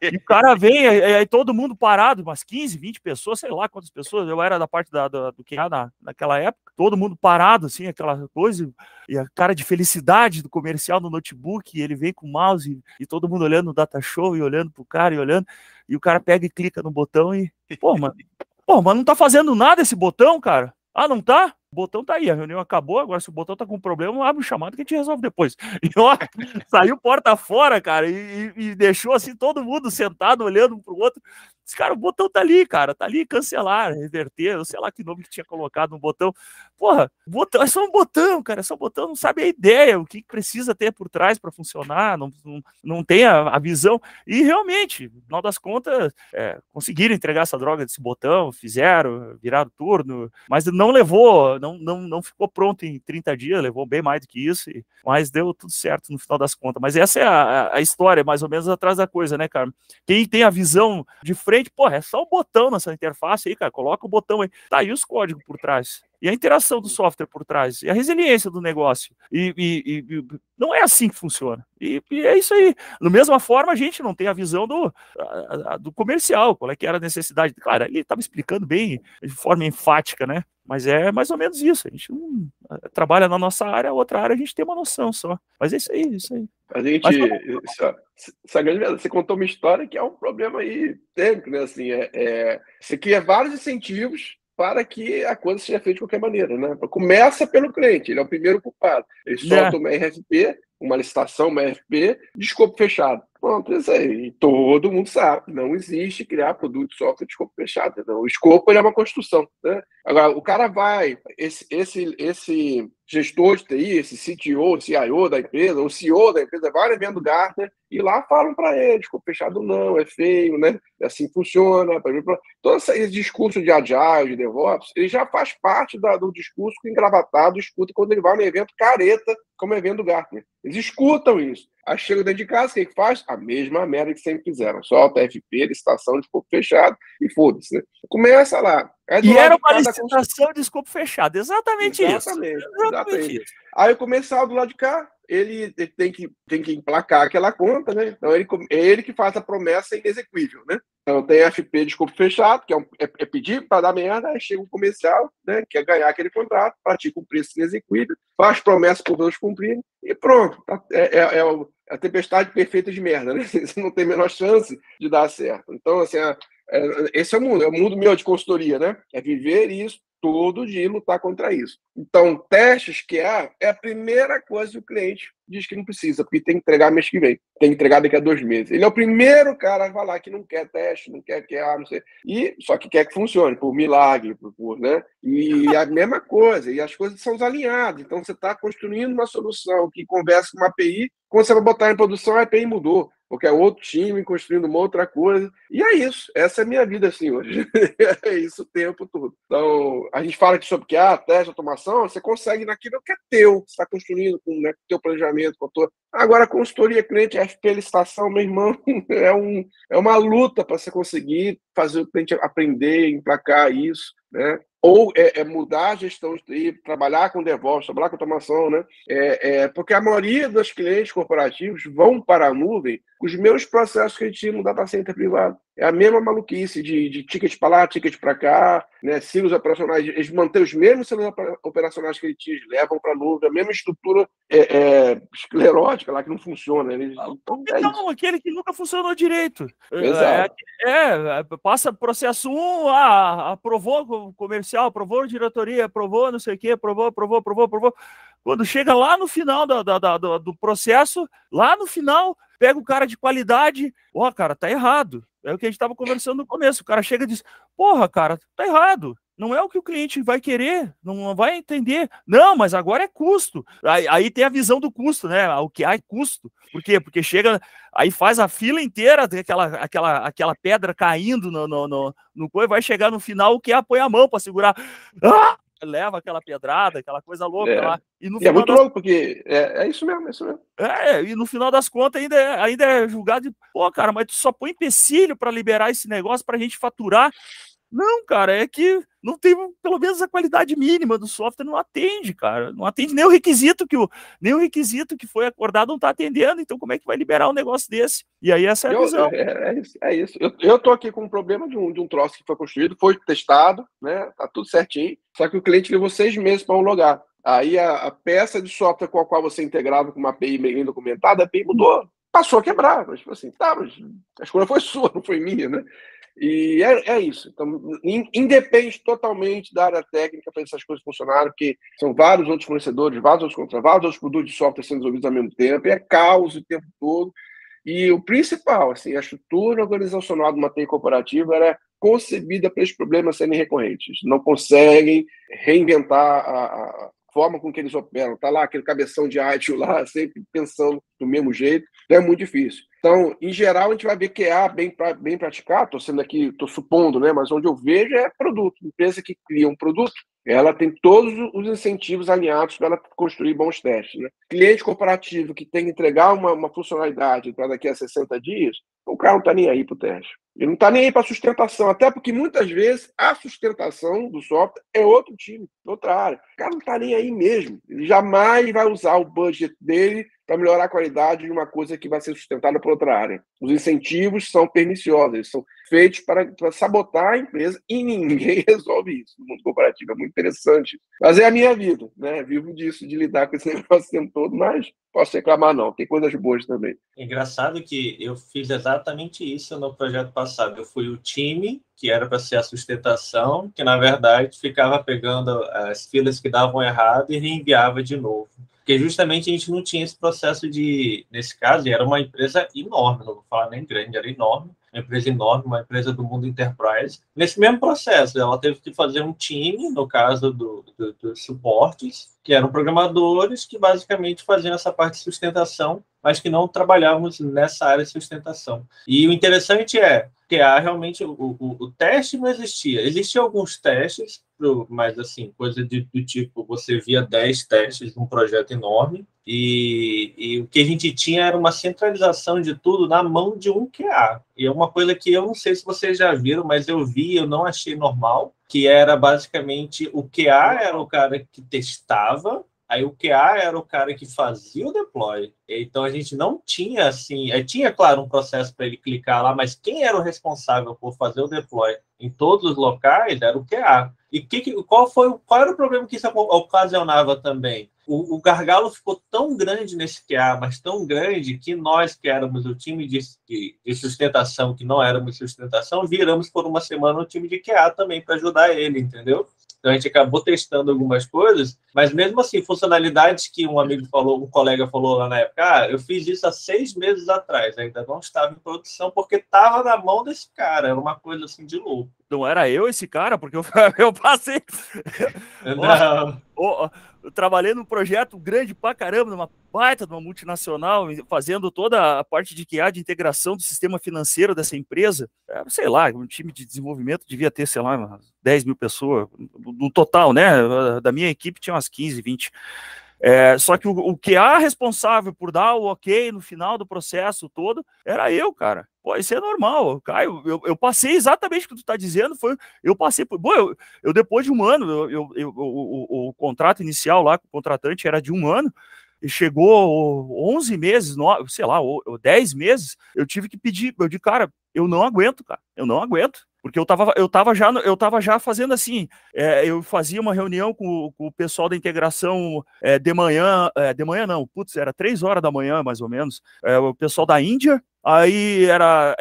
E o cara vem, aí todo mundo parado, umas 15, 20 pessoas, sei lá quantas pessoas, eu era da parte do QA naquela época, todo mundo parado, assim, aquela coisa, e a cara de felicidade do comercial no notebook, e ele vem com o mouse, e todo mundo olhando no Data Show, e olhando pro cara, e o cara pega e clica no botão e, mas não tá fazendo nada esse botão, cara? Ah, não tá? O botão tá aí, a reunião acabou, agora se o botão tá com problema, abre o chamado que a gente resolve depois. E ó, saiu porta fora, cara, e deixou assim todo mundo sentado, olhando um pro outro. Esse cara, o botão tá ali, cara, tá ali, cancelar, reverter, eu sei lá que nome que tinha colocado no botão. Porra, botão, é só um botão, cara, é só um botão, não sabe a ideia, o que precisa ter por trás para funcionar, não tem a visão. E realmente, no final das contas, conseguiram entregar essa droga desse botão, fizeram, viraram turno, mas não levou, não ficou pronto em 30 dias, levou bem mais do que isso, mas deu tudo certo no final das contas. Mas essa é a história, mais ou menos, atrás da coisa, né, cara? Quem tem a visão de frente, porra, é só um botão nessa interface aí, cara, coloca o botão aí, tá aí os códigos por trás, e a interação do software por trás, e a resiliência do negócio, e não é assim que funciona, e é isso aí. Da mesma forma, a gente não tem a visão do comercial, qual é que era a necessidade, claro, ele estava explicando bem, de forma enfática, né, mas é mais ou menos isso, a gente não trabalha na nossa área, a outra área a gente tem uma noção só, mas é isso aí, isso aí. A gente, você contou uma história que é um problema aí técnico, né? Assim, você cria vários incentivos para que a coisa seja feita de qualquer maneira, né? Começa pelo cliente, ele é o primeiro culpado. Ele solta uma RFP, uma licitação, uma RFP, de escopo fechado. Pronto, isso aí. E todo mundo sabe, não existe criar produto de software de escopo fechado. Não. O escopo ele é uma construção, né? Agora, o cara vai, esse gestor de TI, esse CTO, CIO da empresa, o CEO da empresa, vai no evento do Gartner e lá falam para ele, escopo fechado não, é feio, né? Assim funciona. Todo esse discurso de Agile, de DevOps, ele já faz parte do discurso que o engravatado escuta quando ele vai no evento careta, como o evento do Gartner. Eles escutam isso. Aí chega dentro de casa, o que faz? A mesma merda que sempre fizeram. Solta FP, licitação de escopo fechado e foda-se, né? Começa lá. E era uma licitação de escopo fechado. Exatamente isso. Exatamente isso. Aí o comercial do lado de cá, ele tem que emplacar aquela conta, né? Então é ele que faz a promessa inexequível, né? Então tem FP de escopo fechado, que é pedir para dar merda, aí chega o comercial, né? Quer ganhar aquele contrato, pratica um preço inexequível, faz promessa para os outros cumprirem e pronto. É a tempestade perfeita de merda, né? Você não tem a menor chance de dar certo. Então, assim, esse é o mundo meu de consultoria, né? É viver isso todo dia e lutar contra isso. Então, testes QA é a primeira coisa que o cliente diz que não precisa, porque tem que entregar mês que vem, tem que entregar daqui a 2 meses. Ele é o primeiro cara a falar que não quer teste, não quer QA, não sei. Só que quer que funcione, por milagre, né? E a mesma coisa, e as coisas são alinhadas. Então, você está construindo uma solução que conversa com uma API, quando você vai botar em produção, a API mudou, porque é outro time construindo uma outra coisa. E é isso. Essa é a minha vida, assim, hoje. É isso o tempo todo. Então, a gente fala aqui sobre QA, teste, automação, você consegue naquilo que é teu. Você está construindo com o teu planejamento, com a tua... Agora, consultoria, cliente, FP, licitação, meu irmão, é uma luta para você conseguir fazer o cliente aprender, emplacar isso, né? Ou mudar a gestão de TI, trabalhar com DevOps, trabalhar com automação, né? Porque a maioria dos clientes corporativos vão para a nuvem com os meus processos que a gente tinha no data center privado. É a mesma maluquice de ticket para lá, ticket para cá, né? Silos operacionais, eles mantêm os mesmos silos operacionais que eles tinham, levam para a nuvem, a mesma estrutura esclerótica lá que não funciona. Então, aquele que nunca funcionou direito. Exato. Passa processo 1, aprovou comercial, aprovou diretoria, aprovou não sei o quê, aprovou. Quando chega lá no final do processo, lá no final, pega o cara de qualidade, cara, tá errado. É o que a gente estava conversando no começo. O cara chega e diz, porra, cara, tá errado. Não é o que o cliente vai querer, não vai entender. Não, mas agora é custo. Aí tem a visão do custo, né? O que é custo. Por quê? Porque chega, aí faz a fila inteira, aquela pedra caindo no coisa, vai chegar no final, o que põe a mão para segurar. Leva aquela pedrada, aquela coisa louca lá. E é muito louco, porque é isso mesmo, e no final das contas ainda é julgado de, cara, mas tu só põe empecilho para liberar esse negócio pra gente faturar. Não, cara, é que não tem, pelo menos a qualidade mínima do software não atende, cara. Não atende nem o requisito que foi acordado não está atendendo. Então, como é que vai liberar um negócio desse? E aí, essa é a visão. É isso. Eu tô aqui com um problema de um troço que foi construído, foi testado, né? Tá tudo certinho. Só que o cliente levou 6 meses para homologar. Aí a peça de software com a qual você integrava com uma API bem documentada, a API mudou. Passou a quebrar. Mas, tipo assim, mas a escolha foi sua, não foi minha, né? E é isso. Então, independe totalmente da área técnica para essas coisas funcionarem, porque são vários outros fornecedores, vários outros produtos de software sendo desenvolvidos ao mesmo tempo, e é caos o tempo todo. E o principal, assim, a estrutura organizacional de uma TI corporativa era concebida para esses problemas serem recorrentes. Não conseguem reinventar a forma com que eles operam. Está lá aquele cabeção de ITIL lá, sempre pensando do mesmo jeito. Então é muito difícil. Então, em geral, a gente vai ver QA bem praticado. Estou supondo, né? Mas onde eu vejo é produto. Empresa que cria um produto, ela tem todos os incentivos alinhados para ela construir bons testes, né? Cliente corporativo que tem que entregar uma funcionalidade para daqui a 60 dias, o cara não está nem aí para o teste. Ele não está nem aí para a sustentação, até porque muitas vezes a sustentação do software é outro time, outra área. O cara não está nem aí mesmo. Ele jamais vai usar o budget dele para melhorar a qualidade de uma coisa que vai ser sustentada por outra área. Os incentivos são perniciosos, eles são feitos para sabotar a empresa e ninguém resolve isso no mundo corporativo. É muito interessante. Mas é a minha vida, né? Vivo disso, de lidar com esse negócio o tempo todo, mas posso reclamar não, tem coisas boas também. Engraçado que eu fiz exatamente isso no projeto passado. Eu fui o time que era para ser a sustentação, que na verdade ficava pegando as filas que davam errado e reenviava de novo. Porque justamente a gente não tinha esse processo nesse caso, era uma empresa enorme, não vou falar nem grande, era enorme, uma empresa enorme, uma empresa do mundo enterprise. Nesse mesmo processo, ela teve que fazer um time, no caso dos suportes, que eram programadores que basicamente faziam essa parte de sustentação, mas que não trabalhávamos nessa área de sustentação. E o interessante é que realmente o teste não existia. Existiam alguns testes, mas assim, coisa do tipo, você via 10 testes num projeto enorme, e o que a gente tinha era uma centralização de tudo na mão de um QA. E é uma coisa que eu não sei se vocês já viram, mas eu vi, eu não achei normal, que era basicamente o QA era o cara que testava, aí o QA era o cara que fazia o deploy. Então a gente não tinha assim, tinha claro um processo para ele clicar lá, mas quem era o responsável por fazer o deploy em todos os locais era o QA. E qual era o problema que isso ocasionava também? O gargalo ficou tão grande nesse QA, mas tão grande que nós que éramos o time de sustentação, que não éramos sustentação, viramos por uma semana o time de QA também para ajudar ele, entendeu? Então a gente acabou testando algumas coisas, mas mesmo assim, funcionalidades que um colega falou lá na época, eu fiz isso há 6 meses atrás, ainda não estava em produção, porque estava na mão desse cara, era uma coisa assim de louco. Não era eu esse cara, porque eu passei... Não. Eu trabalhei num projeto grande pra caramba, numa baita de uma multinacional, fazendo toda a parte de QA, de integração do sistema financeiro dessa empresa. Sei lá, um time de desenvolvimento devia ter, sei lá, umas 10 mil pessoas no total, né? Da minha equipe tinha umas 15, 20. Só que o QA responsável por dar o ok no final do processo todo era eu, cara. Pô, isso é normal, Caio. Eu passei exatamente o que tu tá dizendo. Eu passei por. Eu depois de um ano, o contrato inicial lá com o contratante era de 1 ano. chegou 11 meses, sei lá, 10 meses, eu tive que pedir, eu disse, cara, eu não aguento, cara, eu não aguento. Porque eu tava já fazendo assim, eu fazia uma reunião com o pessoal da integração de manhã não, putz, era 3 horas da manhã, mais ou menos, o pessoal da Índia, aí era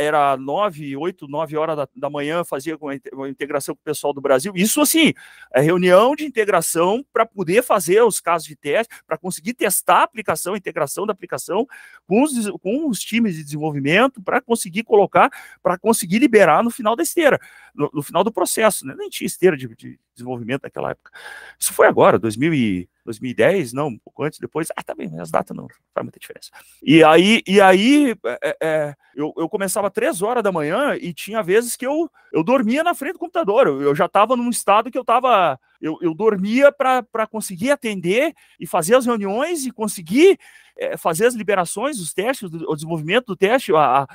8, 9 horas da manhã, fazia uma integração com o pessoal do Brasil, isso assim, reunião de integração para poder fazer os casos de teste, para conseguir testar a aplicação, a integração da aplicação com os times de desenvolvimento, para conseguir colocar, para conseguir liberar no final da esteira, no final do processo, né? Nem tinha esteira de desenvolvimento naquela época. Isso foi agora, 2010, não, um pouco antes, depois, tá bem, as datas não faz muita diferença. E aí eu começava 3 horas da manhã e tinha vezes que eu dormia na frente do computador, eu já estava num estado que eu dormia para conseguir atender e fazer as reuniões e conseguir fazer as liberações, os testes, o desenvolvimento do teste, a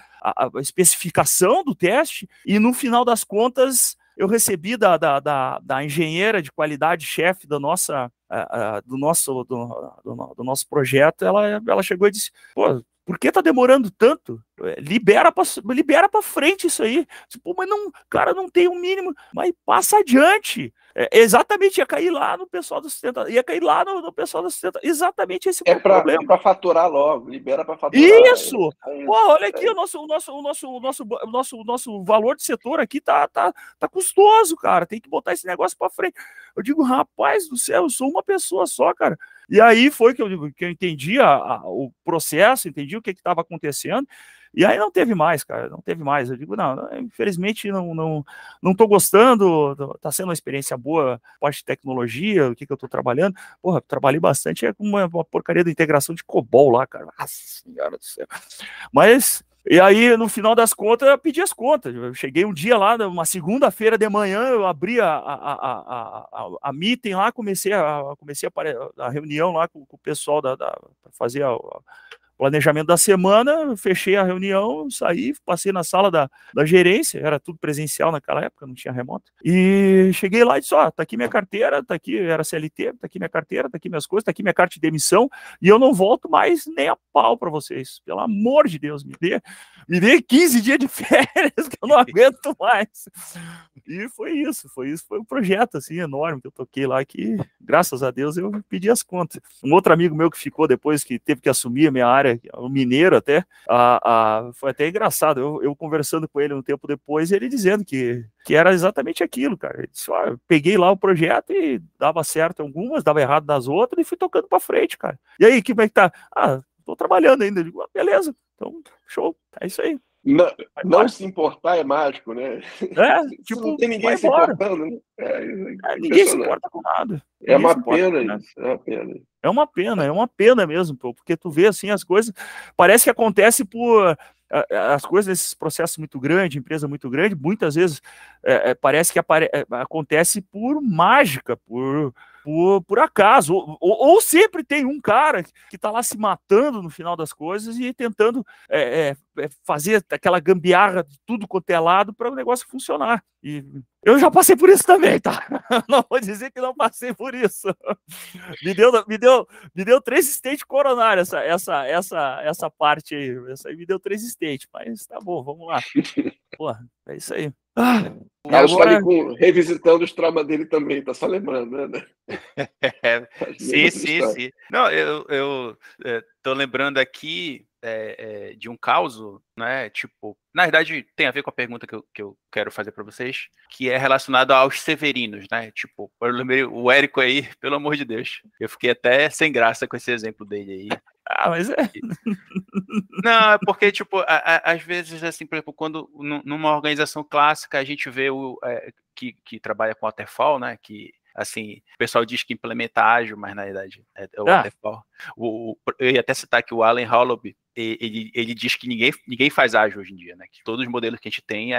especificação do teste, e no final das contas eu recebi da engenheira de qualidade chefe do nosso projeto, ela chegou e disse, pô, por que tá demorando tanto? Libera para frente isso aí. Tipo, mas não, cara, não tem um mínimo, mas passa adiante. Exatamente, ia cair lá no pessoal do sustenta, ia cair lá no pessoal do sustenta. Exatamente esse é o problema. É para faturar logo, libera para faturar. Isso! Pô, olha aqui, o nosso valor de setor aqui tá custoso, cara. Tem que botar esse negócio para frente. Eu digo, rapaz do céu, eu sou uma pessoa só, cara. E aí foi que eu entendi o processo, entendi o que estava acontecendo. E aí não teve mais, cara, não teve mais. Eu digo, não, infelizmente não tô gostando, tá sendo uma experiência boa, parte de tecnologia, o que eu tô trabalhando. Porra, trabalhei bastante com uma porcaria da integração de COBOL lá, cara. Nossa senhora do céu. Mas, e aí, no final das contas, eu pedi as contas. Eu cheguei um dia lá, uma segunda-feira de manhã, eu abri a meeting lá, comecei a reunião lá com o pessoal para fazer planejamento da semana, fechei a reunião, saí, passei na sala da gerência, era tudo presencial naquela época, não tinha remoto, e cheguei lá e disse, tá aqui minha carteira, tá aqui, era CLT, tá aqui minha carteira, tá aqui minhas coisas, tá aqui minha carta de demissão, e eu não volto mais nem a pau para vocês, pelo amor de Deus, me dê 15 dias de férias, que eu não aguento mais. E foi um projeto, assim, enorme, que eu toquei lá, que, graças a Deus, eu pedi as contas. Um outro amigo meu que ficou depois, que teve que assumir a minha área, o mineiro até, foi até engraçado, eu conversando com ele um tempo depois, ele dizendo que era exatamente aquilo, cara. Ele disse, eu peguei lá o projeto e dava certo em algumas, dava errado nas outras, e fui tocando pra frente, cara. E aí, como é que tá? Tô trabalhando ainda. Eu digo, beleza, então, show, é isso aí. Não se importar é mágico, né? Tipo, não tem ninguém se importando, né? Ninguém se importa com nada. É uma pena isso, é uma pena. É uma pena mesmo, pô, porque tu vê assim as coisas, parece que acontece por as coisas nesses processos muito grandes, empresa muito grande, muitas vezes parece que acontece por mágica, por acaso, ou sempre tem um cara que está lá se matando no final das coisas e tentando fazer aquela gambiarra de tudo quanto é lado para o negócio funcionar. E eu já passei por isso também, tá? Não vou dizer que não passei por isso. Me deu 3 state coronários essa parte aí. Essa aí me deu 3 state, mas tá bom, vamos lá. Porra, é isso aí. Carlos está ali revisitando os traumas dele também, tá só lembrando, né? Sim. Não, eu tô lembrando aqui de um caso, né? Tipo, na verdade, tem a ver com a pergunta que eu quero fazer para vocês, que é relacionado aos severinos, né? Tipo, eu lembrei o Érico aí, pelo amor de Deus. Eu fiquei até sem graça com esse exemplo dele aí. Mas Não, é porque, tipo, às vezes, assim, por exemplo, quando numa organização clássica a gente vê que trabalha com waterfall, né, que, assim, o pessoal diz que implementa ágil, mas na verdade é o waterfall. Eu ia até citar que o Alan Holub, ele diz que ninguém faz ágil hoje em dia, né, que todos os modelos que a gente tem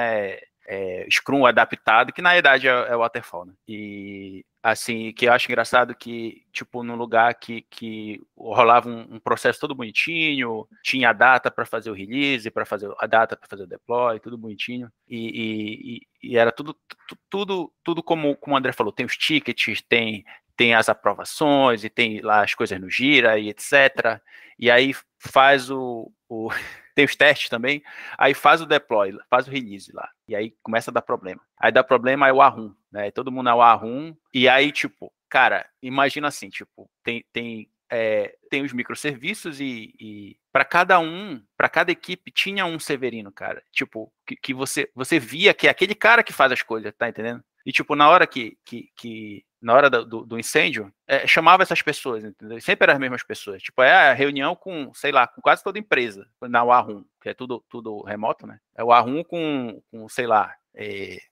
Scrum adaptado, que na verdade é o waterfall, né, e assim, que eu acho engraçado que, tipo, num lugar que rolava um processo todo bonitinho, tinha a data para fazer o release, a data para fazer o deploy, tudo bonitinho, e era tudo como o André falou, tem os tickets, tem tem as aprovações, e tem lá as coisas no Gira e etc. E aí faz tem os testes também, aí faz o deploy, faz o release lá, e aí começa a dar problema. Aí dá problema, aí o arrum, né? Todo mundo é o arrum, e aí, tipo, cara, imagina assim, tipo, tem os microserviços e para cada equipe tinha um Severino, cara. Tipo, que você via que é aquele cara que faz as coisas, tá entendendo? E tipo, na hora na hora do incêndio, chamava essas pessoas, entendeu? E sempre eram as mesmas pessoas. Tipo, a reunião com, sei lá, com quase toda empresa, na Arrum, que é tudo remoto, né? É o Arrum com sei lá,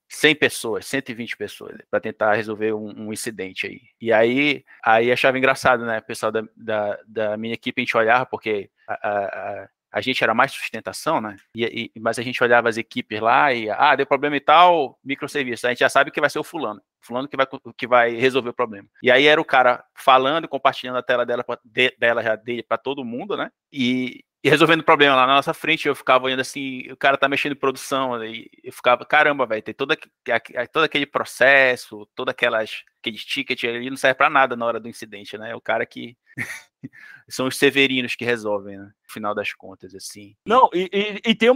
100 pessoas, 120 pessoas, para tentar resolver um incidente aí. E aí achava engraçado, né? O pessoal da minha equipe, a gente olhava, porque a gente era mais sustentação, né? Mas a gente olhava as equipes lá e, deu problema e tal, microserviço. A gente já sabe que vai ser o fulano que vai resolver o problema. E aí era o cara falando, compartilhando a tela dele para todo mundo, né? E resolvendo o problema lá na nossa frente. Eu ficava olhando assim, o cara tá mexendo em produção, e eu ficava, caramba, velho, tem todo aquele processo, aqueles tickets ali, não serve para nada na hora do incidente, né? É o cara que são os severinos que resolvem, né? No final das contas, assim. Não, e tem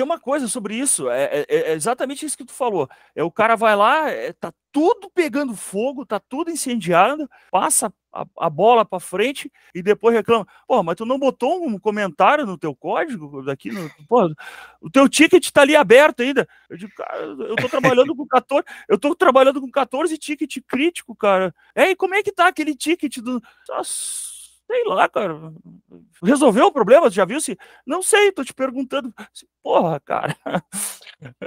uma coisa sobre isso, é exatamente isso que tu falou. O cara vai lá, tá tudo pegando fogo, tá tudo incendiando, passa a bola para frente e depois reclama. Pô, mas tu não botou um comentário no teu código daqui? O teu ticket tá ali aberto ainda. Eu digo, cara, eu tô trabalhando com 14 ticket crítico, cara. E como é que tá aquele ticket do... Sei lá, cara. Resolveu o problema? Tu já viu se? Não sei, tô te perguntando. Porra, cara.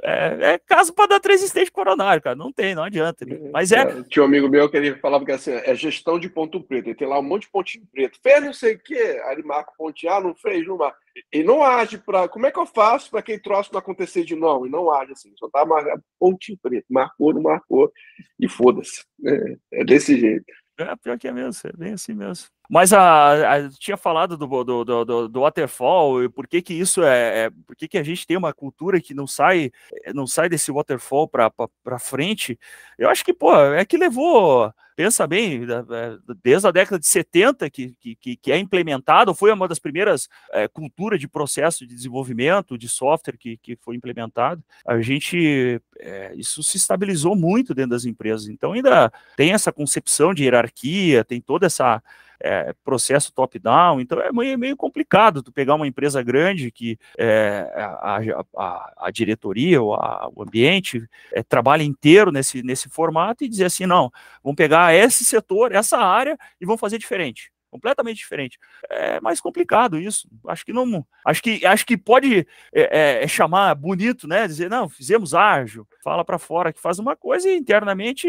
É caso para dar 3 stage coronário, cara. Não adianta. Mas Tinha um amigo meu que ele falava que assim, é gestão de ponto preto. Ele tem lá um monte de pontinho preto. Fez não sei o quê. Aí ele marca o pontinho. Não fez, não marca. E não age para. Como é que eu faço para aquele troço não acontecer de novo? E não age assim. Só tá marcado pontinho preto. Marcou, não marcou. E foda-se. É desse jeito. Pior que é mesmo, é bem assim mesmo. Mas tinha falado do waterfall, e por que isso por que a gente tem uma cultura que não sai desse waterfall para frente. Eu acho que, que levou, pensa bem, desde a década de 70 que é implementado, foi uma das primeiras culturas de processo de desenvolvimento de software que foi implementado. A gente, isso se estabilizou muito dentro das empresas, então ainda tem essa concepção de hierarquia, tem toda essa processo top-down, então é meio complicado tu pegar uma empresa grande que a diretoria ou o ambiente trabalha inteiro nesse formato e dizer assim, não, vamos pegar esse setor, essa área e vamos fazer diferente. Completamente diferente. É mais complicado isso. Acho que não. Acho que pode chamar bonito, né? Dizer, não, fizemos ágil, fala para fora que faz uma coisa e internamente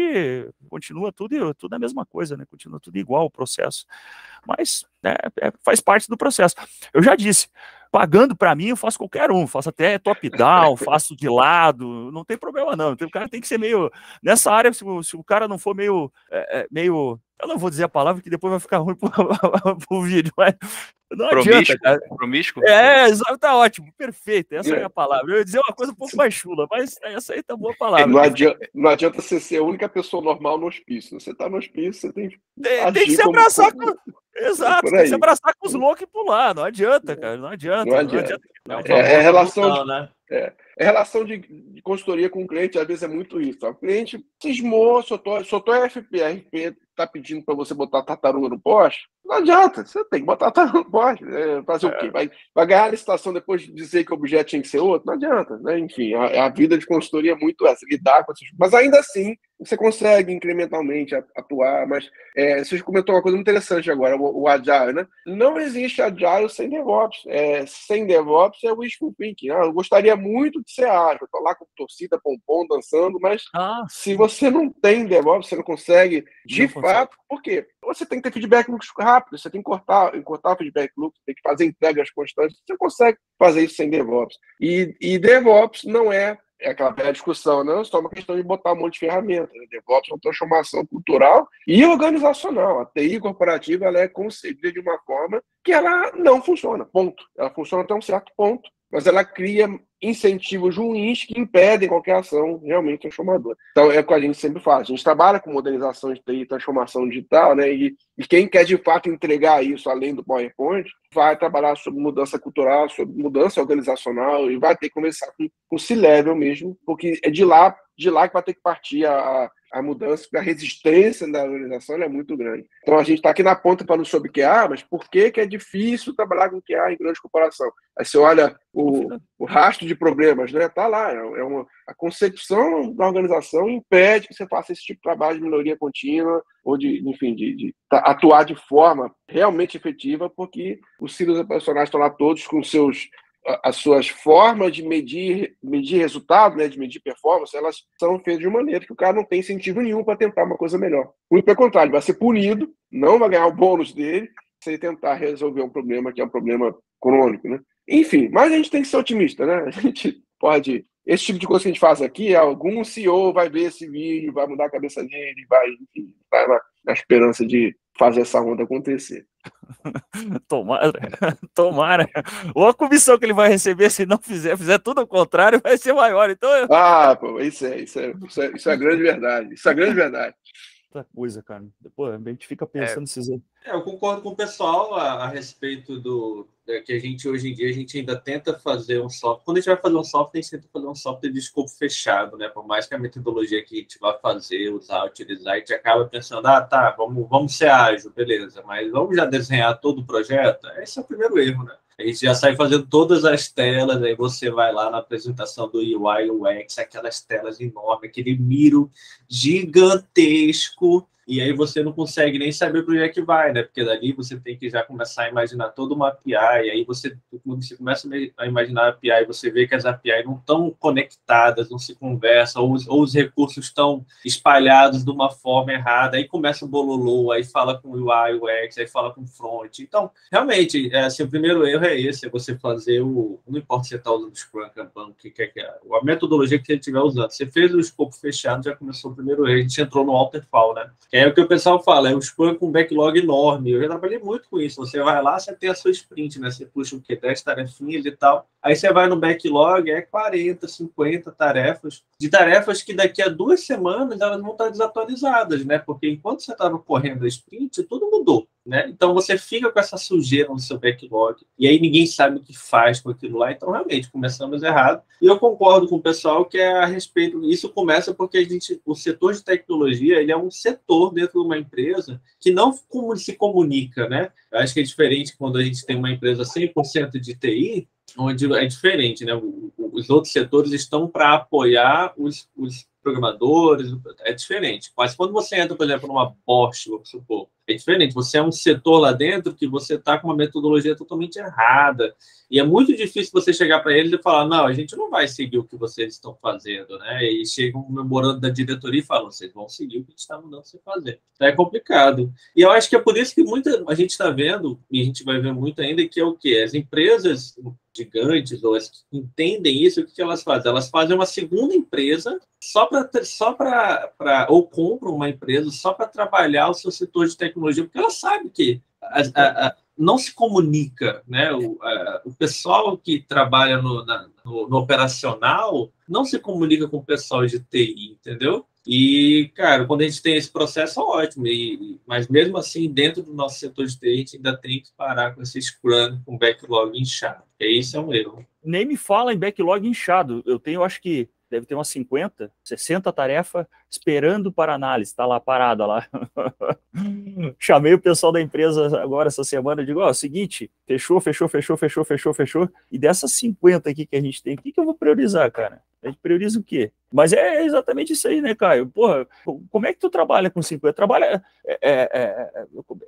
continua tudo a mesma coisa, né? Continua tudo igual o processo. Mas faz parte do processo. Eu já disse, pagando para mim, eu faço qualquer um, faço até top-down, faço de lado, não tem problema não. O cara tem que ser meio. Nessa área, se o cara não for meio. Eu não vou dizer a palavra que depois vai ficar ruim pro vídeo, mas não adianta, cara. Promíscuo? Exato, tá ótimo, perfeito, essa é a palavra. Eu ia dizer uma coisa um pouco mais chula, mas essa aí tá boa palavra. Não adianta você ser a única pessoa normal no hospício. Você tá no hospício, você tem que tem que se abraçar com... Exato, tem que se abraçar com os loucos e pular, não adianta, cara, não adianta. É relação, né? Relação de consultoria com o cliente, às vezes é muito isso. O cliente cismou, soltou RFP, a RFP tá pedindo para você botar tartaruga no poste, não adianta, você tem que botar tartaruga no poste. Fazer o quê? Vai ganhar a licitação depois de dizer que o objeto tinha que ser outro? Não adianta, né? Enfim, a vida de consultoria é muito essa, lidar com essas coisas. Mas ainda assim, você consegue incrementalmente atuar, mas você comentou uma coisa muito interessante agora, o Agile, né? Não existe Agile sem DevOps. Sem DevOps é wishful thinking. Eu gostaria muito de ser ágil, eu tô lá com torcida, pompom, dançando, mas se você não tem DevOps, você não consegue, de fato, por quê? Você tem que ter feedback loops rápido, você tem que cortar o feedback loop, tem que fazer entregas constantes, você consegue fazer isso sem DevOps. E DevOps não é aquela velha discussão, não é só uma questão de botar um monte de ferramentas. Né? DevOps é uma transformação cultural e organizacional. A TI corporativa ela é concebida de uma forma que ela não funciona, ponto. Ela funciona até um certo ponto mas ela cria incentivos ruins que impedem qualquer ação realmente transformadora. Então, é o que a gente sempre fala. A gente trabalha com modernização de TI, transformação digital, né? E quem quer, de fato, entregar isso além do PowerPoint, vai trabalhar sobre mudança cultural, sobre mudança organizacional e vai ter que conversar com o C-Level mesmo, porque é de lá que vai ter que partir a mudança, porque a resistência da organização é muito grande. Então, a gente está aqui na ponta falando sobre QA, mas por que é difícil trabalhar com QA em grande corporação? Aí você olha o rastro de problemas, né? Tá lá, a concepção da organização impede que você faça esse tipo de trabalho de melhoria contínua ou de atuar de forma realmente efetiva, porque os silos operacionais estão lá todos com as suas formas de medir resultado, né, de medir performance, elas são feitas de uma maneira que o cara não tem incentivo nenhum para tentar uma coisa melhor. Muito pelo contrário, vai ser punido, não vai ganhar o bônus dele, se ele tentar resolver um problema que é um problema crônico, né? Enfim, mas a gente tem que ser otimista, né? A gente pode... Esse tipo de coisa que a gente faz aqui, algum CEO vai ver esse vídeo, vai mudar a cabeça dele, vai, enfim, tá na esperança de fazer essa onda acontecer. Tomara. Ou a comissão que ele vai receber, se não fizer tudo ao contrário, vai ser maior. Então, pô, isso é a grande verdade. Isso é a grande verdade. Outra coisa, cara. Pô, a gente fica pensando se... Eu concordo com o pessoal a respeito do que a gente, hoje em dia, a gente ainda tenta fazer um software. Quando a gente vai fazer um software, a gente tenta fazer um software de escopo fechado, né? Por mais que a metodologia que a gente vai fazer, usar, utilizar, a gente acaba pensando, tá, vamos ser ágil, beleza, mas vamos já desenhar todo o projeto? Esse é o primeiro erro, né? A gente já sai fazendo todas as telas, aí você vai lá na apresentação do UI, UX, aquelas telas enormes, aquele miro gigantesco, e aí você não consegue nem saber para onde é que vai, né? Porque dali você tem que já começar a imaginar toda uma API, e aí quando você começa a imaginar a API, você vê que as API não estão conectadas, não se conversam, ou os recursos estão espalhados de uma forma errada, aí começa o bololô, aí fala com o UI, UX, aí fala com o front. Então, realmente, assim, o primeiro erro é esse, é você fazer não importa se você está usando o Scrum, Kanban, a metodologia que você estiver usando. Você fez o escopo fechado, já começou o primeiro erro, a gente entrou no waterfall, né? É o que o pessoal fala, é um Scrum com backlog enorme. Eu já trabalhei muito com isso. Você vai lá, você tem a sua sprint, né? Você puxa o quê? 10 tarefinhas e tal. Aí você vai no backlog, 40, 50 tarefas. De tarefas que daqui a 2 semanas elas vão estar desatualizadas, né? Porque enquanto você estava correndo a sprint, tudo mudou, né? Então você fica com essa sujeira no seu backlog. E aí ninguém sabe o que faz com aquilo lá. Então, realmente, começamos errado. E eu concordo com o pessoal que é a respeito... Isso começa porque o setor de tecnologia, ele é um setor dentro de uma empresa que não se comunica, né? Eu acho que é diferente quando a gente tem uma empresa 100% de TI, onde é diferente, né? Os outros setores estão para apoiar os programadores, é diferente. Mas quando você entra, por exemplo, numa Bosch, vamos supor, é diferente. Você é um setor lá dentro que você está com uma metodologia totalmente errada. E é muito difícil você chegar para eles e falar, não, a gente não vai seguir o que vocês estão fazendo, né? E chega um memorando da diretoria e fala, vocês vão seguir o que a gente está mandando você fazer. Então é complicado. E eu acho que é por isso que a gente está vendo, e a gente vai ver muito ainda, que é o quê? As empresas gigantes, ou as que entendem isso, o que elas fazem? Elas fazem uma segunda empresa ou compram uma empresa só para trabalhar o seu setor de tecnologia, porque ela sabe que não se comunica, né? O pessoal que trabalha no operacional não se comunica com o pessoal de TI, entendeu? E, cara, quando a gente tem esse processo, é ótimo. Mas mesmo assim, dentro do nosso setor de TI, a gente ainda tem que parar com esse Scrum, com backlog inchado. E isso é um erro. Nem me fala em backlog inchado. Eu tenho, acho que deve ter umas 50, 60 tarefas esperando para análise. Está lá parada lá. Chamei o pessoal da empresa agora essa semana e digo, ó, seguinte, fechou. E dessas 50 aqui que a gente tem, o que eu vou priorizar, cara? A gente prioriza o quê? Mas é exatamente isso aí, né, Caio? Porra, como é que tu trabalha com 50?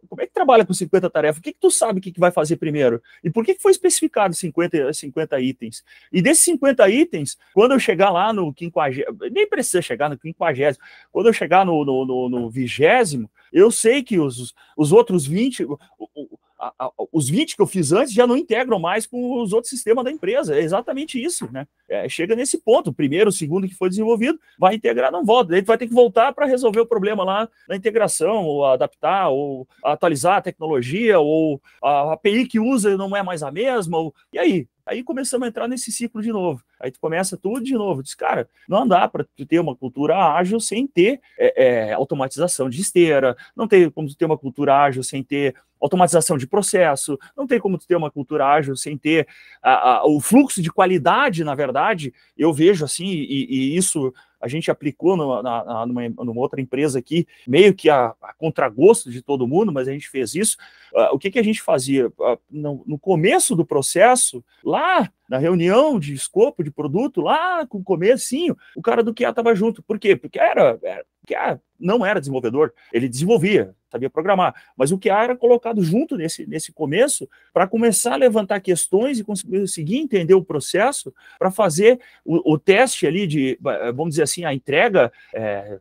Como é que trabalha com 50 tarefas? O que tu sabe que vai fazer primeiro? E por que foi especificado 50 itens? E desses 50 itens, quando eu chegar lá no 50º, nem precisa chegar no 50º, quando eu chegar no 20º, eu sei que os outros 20... os 20 que eu fiz antes já não integram mais com os outros sistemas da empresa. É exatamente isso, né? Chega nesse ponto. O primeiro, o segundo que foi desenvolvido, vai integrar, não volta. Daí vai ter que voltar para resolver o problema lá na integração, ou adaptar, ou atualizar a tecnologia, ou a API que usa não é mais a mesma. E aí? Aí começamos a entrar nesse ciclo de novo. Aí tu começa tudo de novo. Diz, cara, não dá para tu ter uma cultura ágil sem ter automatização de esteira, não tem como tu ter uma cultura ágil sem ter automatização de processo, não tem como tu ter uma cultura ágil sem ter o fluxo de qualidade, na verdade, eu vejo assim, e isso a gente aplicou numa outra empresa aqui, meio que a contragosto de todo mundo, mas a gente fez isso. O que a gente fazia? No começo do processo, lá na reunião de escopo de produto, lá com o comecinho, o cara do QA estava junto. Por quê? Porque QA não era desenvolvedor, ele desenvolvia, sabia programar, mas o QA era colocado junto nesse começo para começar a levantar questões e conseguir entender o processo para fazer o teste ali vamos dizer assim, a entrega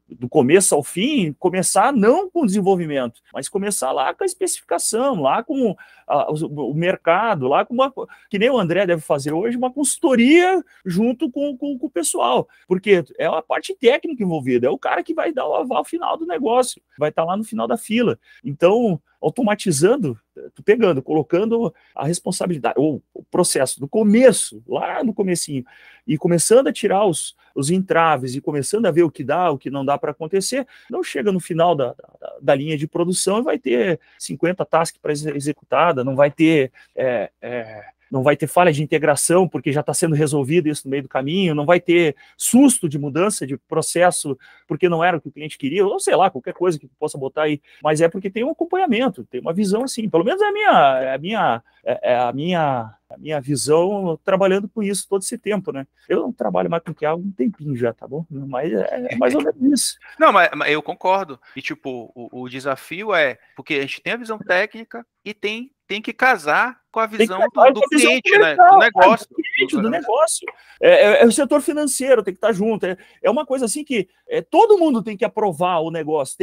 do começo ao fim, começar não com o desenvolvimento, mas começar lá com a especificação, lá com o mercado, lá com que nem o André deve fazer hoje, uma consultoria junto com o pessoal, porque é a parte técnica envolvida, é o cara que vai dar o aval final do negócio, vai estar lá no final da fila. Então, automatizando, colocando a responsabilidade, ou o processo do começo, lá no comecinho, e começando a tirar os entraves e começando a ver o que dá, o que não dá para acontecer, não chega no final da linha de produção e vai ter 50 tasks para executada, não vai ter não vai ter falha de integração, porque já está sendo resolvido isso no meio do caminho, não vai ter susto de mudança de processo, porque não era o que o cliente queria, ou sei lá, qualquer coisa que possa botar aí, mas é porque tem um acompanhamento, tem uma visão assim, pelo menos a minha visão trabalhando com isso todo esse tempo, né? Eu não trabalho mais com QA há um tempinho já, tá bom? Mas é mais ou menos isso. Não, mas eu concordo. E, tipo, o desafio porque a gente tem a visão técnica e tem que casar com a visão do cliente, né? Do negócio. Do negócio. É o setor financeiro, tem que estar junto. É uma coisa assim que todo mundo tem que aprovar o negócio.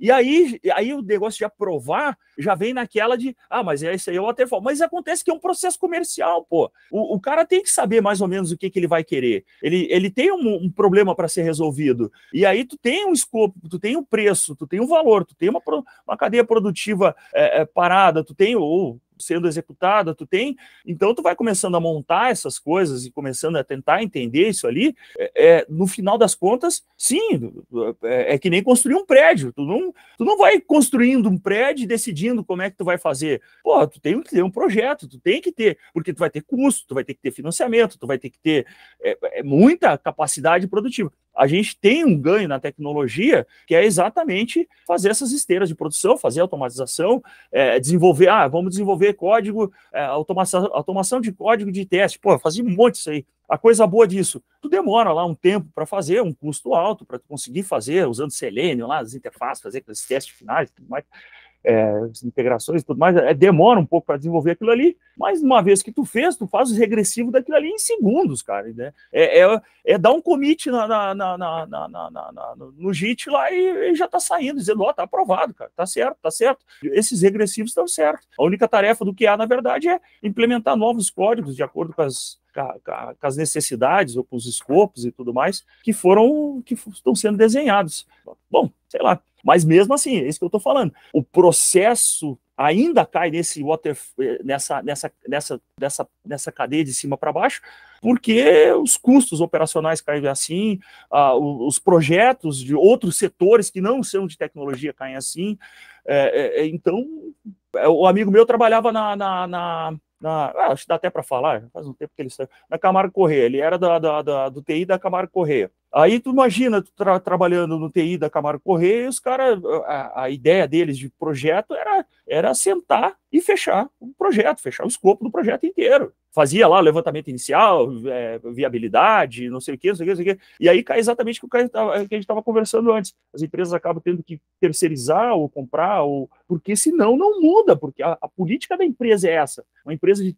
E aí o negócio de aprovar já vem naquela de, mas isso aí é o waterfall. Mas acontece que é um processo comercial, pô. O cara tem que saber mais ou menos o que ele vai querer. Ele tem um problema para ser resolvido. E aí tu tem um escopo, tu tem um preço, tu tem um valor, tu tem uma cadeia produtiva parada, tu tem sendo executada, então tu vai começando a montar essas coisas e começando a tentar entender isso ali, no final das contas, sim, é que nem construir um prédio, tu não vai construindo um prédio e decidindo como é que tu vai fazer, tu tem que ter um projeto, tu tem que ter, porque tu vai ter custo, tu vai ter que ter financiamento, tu vai ter que ter muita capacidade produtiva. A gente tem um ganho na tecnologia que é exatamente fazer essas esteiras de produção, fazer automatização, desenvolver, vamos desenvolver código, automação de código de teste. Fazia um monte disso aí. A coisa boa disso, tu demora lá um tempo para fazer, um custo alto para tu conseguir fazer, usando Selenium, lá, as interfaces, fazer aqueles testes finais, tudo mais. As integrações e tudo mais, demora um pouco para desenvolver aquilo ali, mas uma vez que tu faz o regressivo daquilo ali em segundos, cara, né? Dar um commit no Git lá e já tá saindo, dizendo, tá aprovado, cara, tá certo. Esses regressivos estão certos. A única tarefa do QA, na verdade, é implementar novos códigos de acordo com as necessidades ou com os escopos e tudo mais que estão sendo desenhados. Bom, sei lá. Mas mesmo assim, é isso que eu estou falando. O processo ainda cai nessa cadeia de cima para baixo, porque os custos operacionais caem assim, os projetos de outros setores que não são de tecnologia caem assim. Então, o amigo meu trabalhava acho que dá até para falar, faz um tempo que ele saiu, na Camargo Corrêa, ele era do TI da Camargo Corrêa. Aí tu imagina, tu trabalhando no TI da Camargo Corrêa, e os caras, a ideia deles de projeto era sentar e fechar o projeto, fechar o escopo do projeto inteiro. Fazia lá o levantamento inicial, viabilidade, não sei o quê. E aí cai exatamente o que a gente estava conversando antes. As empresas acabam tendo que terceirizar ou comprar, porque senão não muda, porque a política da empresa é essa. Uma empresa de,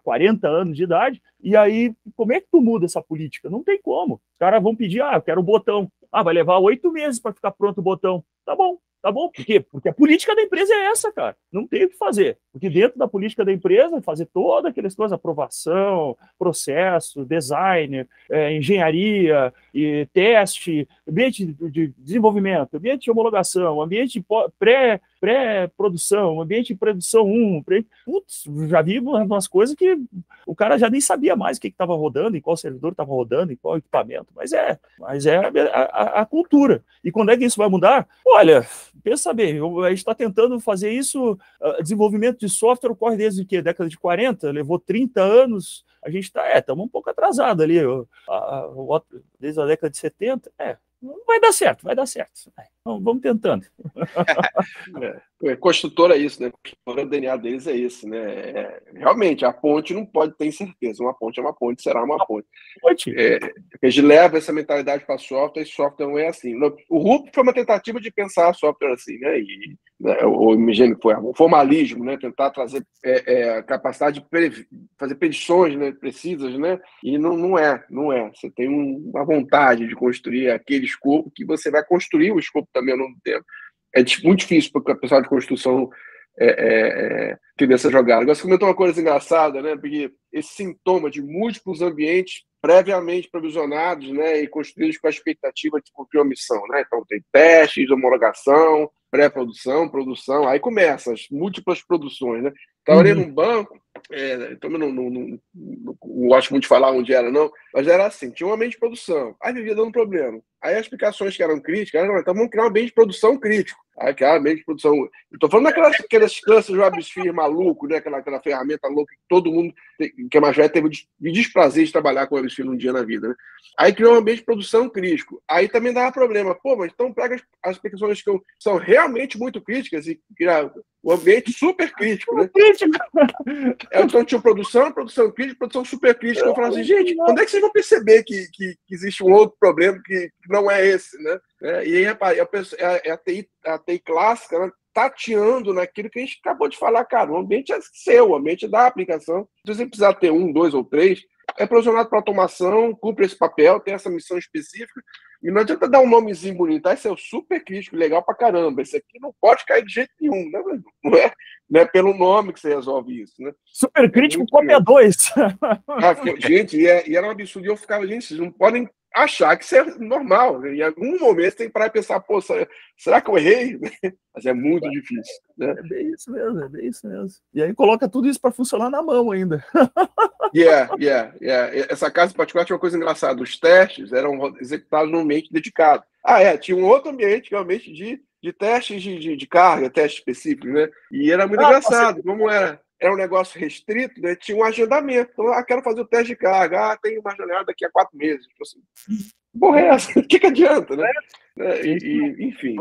40 anos de idade, e aí, como é que tu muda essa política? Não tem como. Os caras vão pedir, eu quero o botão. Vai levar 8 meses para ficar pronto o botão. Tá bom. Por quê? Porque a política da empresa é essa, cara. Não tem o que fazer. Porque dentro da política da empresa, fazer todas aquelas coisas, aprovação, processo, design, engenharia, e teste, ambiente de desenvolvimento, ambiente de homologação, ambiente pré-produção, ambiente de produção 1. Putz, já vi umas coisas que o cara já nem sabia mais o que estava rodando, em qual servidor estava rodando, em qual equipamento. Mas é a cultura. E quando é que isso vai mudar? Olha, pensa bem, a gente está tentando fazer isso, desenvolvimento de software ocorre desde que? Década de 40, levou 30 anos, a gente estamos um pouco atrasado ali, desde a década de 70, vai dar certo. Então, vamos tentando. Construtora é isso, né? Construtora, o DNA deles é esse, né? Realmente, a ponte não pode ter certeza. Uma ponte é uma ponte, será uma ponte. A gente leva essa mentalidade para software, e software não é assim. O RUP foi uma tentativa de pensar software assim, né? E o imagino que foi o formalismo, né? Tentar trazer a capacidade de fazer predições, né? Precisas, né? E não é. Você tem uma vontade de construir aquele escopo que você vai construir o escopo também ao longo do tempo. É muito difícil para o pessoal de construção entender essa jogada. Agora, você comentou uma coisa engraçada, né? Porque esse sintoma de múltiplos ambientes previamente provisionados, né, e construídos com a expectativa de cumprir uma missão, né? Então, tem testes, homologação, pré-produção, produção, aí começa as múltiplas produções, né? Estava ali num banco, também não gosto muito de falar onde era, não, mas era assim, tinha um ambiente de produção, aí vivia dando problema. Aí as explicações que eram críticas, então vamos criar um ambiente de produção crítico. Aí criar um ambiente de produção... Estou falando daquelas classes de WebSphere maluco, né? Aquela ferramenta louca que todo mundo que é mais velho teve o desprazer de trabalhar com WebSphere um dia na vida, né? Aí criou um ambiente de produção crítico. Aí também dava problema. Pô, mas então pega as explicações que são realmente muito críticas e criar um ambiente super crítico, né? Então tinha produção crítica, produção super crítica. Eu falava assim, gente, quando é que vocês vão perceber que existe um outro problema que não é esse, né? E aí, rapaz, a TI clássica, né, tateando naquilo que a gente acabou de falar, cara, o ambiente é seu, o ambiente é da aplicação. Se você precisar ter 1, 2 ou 3, é provisionado para automação, cumpre esse papel, tem essa missão específica, e não adianta dar um nomezinho bonito, esse é o super crítico, legal pra caramba, esse aqui não pode cair de jeito nenhum, né? Não é pelo nome que você resolve isso, né? Super crítico cópia 2. Gente, e era um absurdo, e eu ficava, gente, vocês não podem achar que isso é normal. Em algum momento você tem que parar e pensar, pô, será que eu errei? Mas é muito difícil. Né? É bem isso mesmo. E aí coloca tudo isso para funcionar na mão ainda. Essa casa em particular tinha uma coisa engraçada. Os testes eram executados num ambiente dedicado. Tinha um outro ambiente, que é o ambiente de testes de carga, testes específicos, né? E era muito engraçado. Como era um negócio restrito, né? Tinha um agendamento. Então, quero fazer o teste de carga. Tem uma janela daqui a 4 meses. Tipo assim, porra é essa? O que adianta, né? Enfim.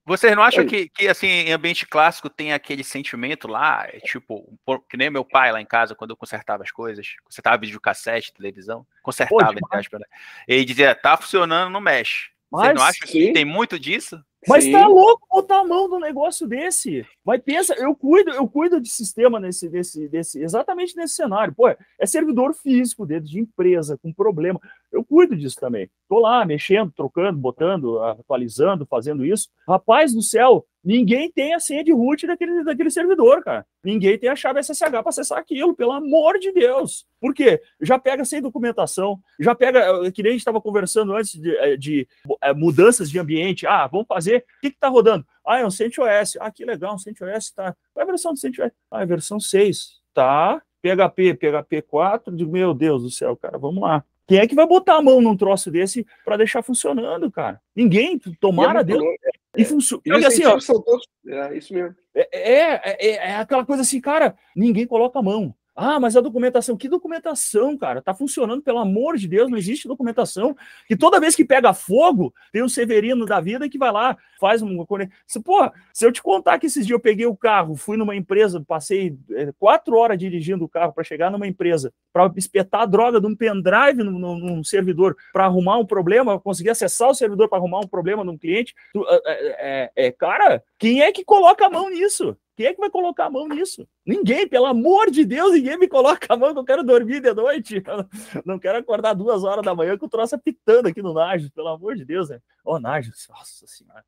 Vocês não acham que assim, em ambiente clássico tem aquele sentimento lá, tipo, que nem meu pai lá em casa, quando eu consertava as coisas, consertava videocassete, televisão, consertava, ele dizia, tá funcionando, não mexe. Vocês não acham que tem muito disso? Mas tá louco botar a mão num negócio desse. Vai, pensa, eu cuido de sistema exatamente nesse cenário. Pô, é servidor físico dentro de empresa, com problema. Eu cuido disso também. Tô lá, mexendo, trocando, botando, atualizando, fazendo isso. Rapaz do céu, ninguém tem a senha de root daquele servidor, cara. Ninguém tem a chave SSH para acessar aquilo, pelo amor de Deus. Por quê? Já pega sem documentação, já pega, que nem a gente estava conversando antes de mudanças de ambiente. Vamos fazer. O que está rodando? É um CentOS. Que legal, um CentOS, tá. Qual é a versão do CentOS? É versão 6. Tá. PHP 4. Digo, meu Deus do céu, cara, vamos lá. Quem é que vai botar a mão num troço desse para deixar funcionando, cara? Ninguém. Tomara Deus. E funciona. Assim, isso mesmo. É aquela coisa assim, cara, ninguém coloca a mão. Mas a documentação, que documentação, cara? Tá funcionando, pelo amor de Deus, não existe documentação. Que toda vez que pega fogo, tem um Severino da vida que vai lá, faz uma conexão. Pô, se eu te contar que esses dias eu peguei o carro, fui numa empresa, passei 4 horas dirigindo o carro para chegar numa empresa, para espetar a droga de um pendrive num servidor para arrumar um problema, conseguir acessar o servidor para arrumar um problema num cliente. Cara, quem é que coloca a mão nisso? Quem é que vai colocar a mão nisso? Ninguém, pelo amor de Deus, ninguém me coloca a mão que eu quero dormir de noite. Eu não quero acordar 2 horas da manhã com o troço apitando aqui no Nagios, pelo amor de Deus, né? Nagios, nossa senhora.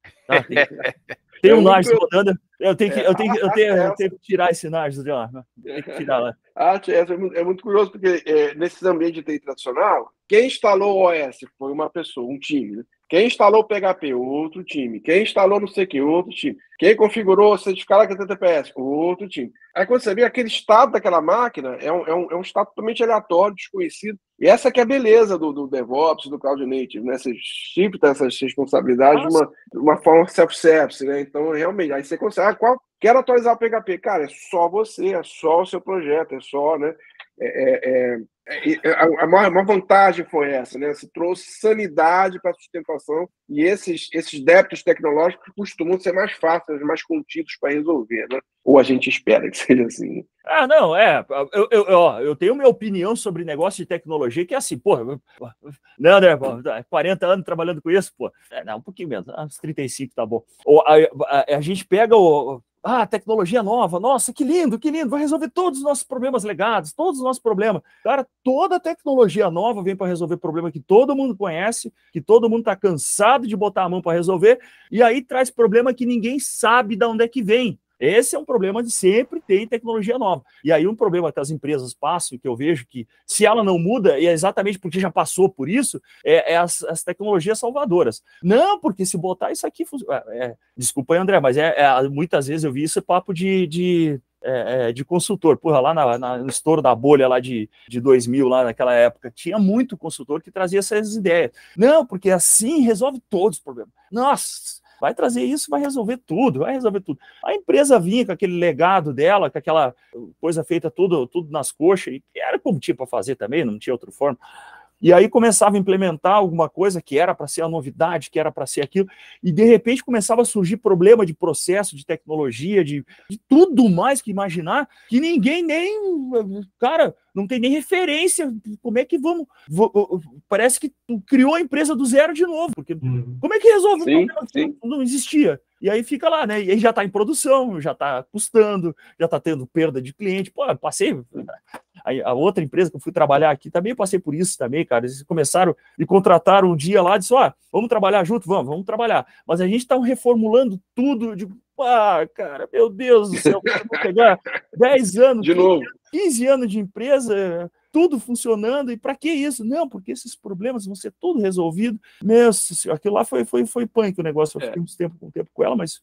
Tem um Nars rodando. Eu tenho que tirar esse Nars de lá. Tem que tirar lá. A ATS é muito curioso, porque nesses ambientes de TI tradicional, quem instalou o OS foi uma pessoa, um time, né? Quem instalou o PHP, outro time. Quem instalou não sei o que, outro time. Quem configurou o certificado HTTPS, outro time. Aí quando você vê aquele estado daquela máquina, é um estado totalmente aleatório, desconhecido. E essa que é a beleza do DevOps, do Cloud Native, né? Você shifta essas responsabilidades de uma forma self-service, né? Então, realmente, aí você consegue, quero atualizar o PHP. Cara, é só você, é só o seu projeto, é só, né? A maior vantagem foi essa, né? Você trouxe sanidade para a sustentação e esses débitos tecnológicos costumam ser mais fáceis, mais contidos para resolver, né? Ou a gente espera que seja assim. Não, eu tenho minha opinião sobre negócio de tecnologia, que é assim, não, André, 40 anos trabalhando com isso, não, um pouquinho menos, uns 35 tá bom. A gente pega tecnologia nova, nossa, que lindo, vai resolver todos os nossos problemas legados, todos os nossos problemas. Cara, toda tecnologia nova vem para resolver problema que todo mundo conhece, que todo mundo está cansado de botar a mão para resolver, e aí traz problema que ninguém sabe de onde é que vem. Esse é um problema de sempre ter tecnologia nova. E aí um problema que as empresas passam, que eu vejo que se ela não muda, e é exatamente porque já passou por isso, as tecnologias salvadoras. Não, porque se botar isso aqui... desculpa aí, André, mas muitas vezes eu vi isso papo de consultor. Lá no estouro da bolha lá de 2000, lá naquela época, tinha muito consultor que trazia essas ideias. Não, porque assim resolve todos os problemas. Nossa... vai trazer isso, vai resolver tudo. A empresa vinha com aquele legado dela, com aquela coisa feita tudo nas coxas, e era como tinha para fazer também, não tinha outra forma. E aí começava a implementar alguma coisa que era para ser a novidade, que era para ser aquilo, e de repente começava a surgir problema de processo, de tecnologia, de tudo mais que imaginar, que ninguém cara, não tem nem referência. Como é que vamos... Parece que criou a empresa do zero de novo, porque como é que resolve um problema que não existia? E aí fica lá, né? E aí já está em produção, já está custando, já está tendo perda de cliente. Passei... A outra empresa que eu fui trabalhar aqui, também passei por isso também, cara. Eles começaram e contrataram um dia lá, disse, vamos trabalhar junto? Vamos trabalhar. Mas a gente está reformulando tudo. Eu digo, cara, meu Deus do céu, vou pegar 10 anos, de novo. 15 anos de empresa, tudo funcionando, e para que isso? Não, porque esses problemas vão ser tudo resolvido. Meu, aquilo lá foi punk o negócio. Eu fiquei um tempo com ela, mas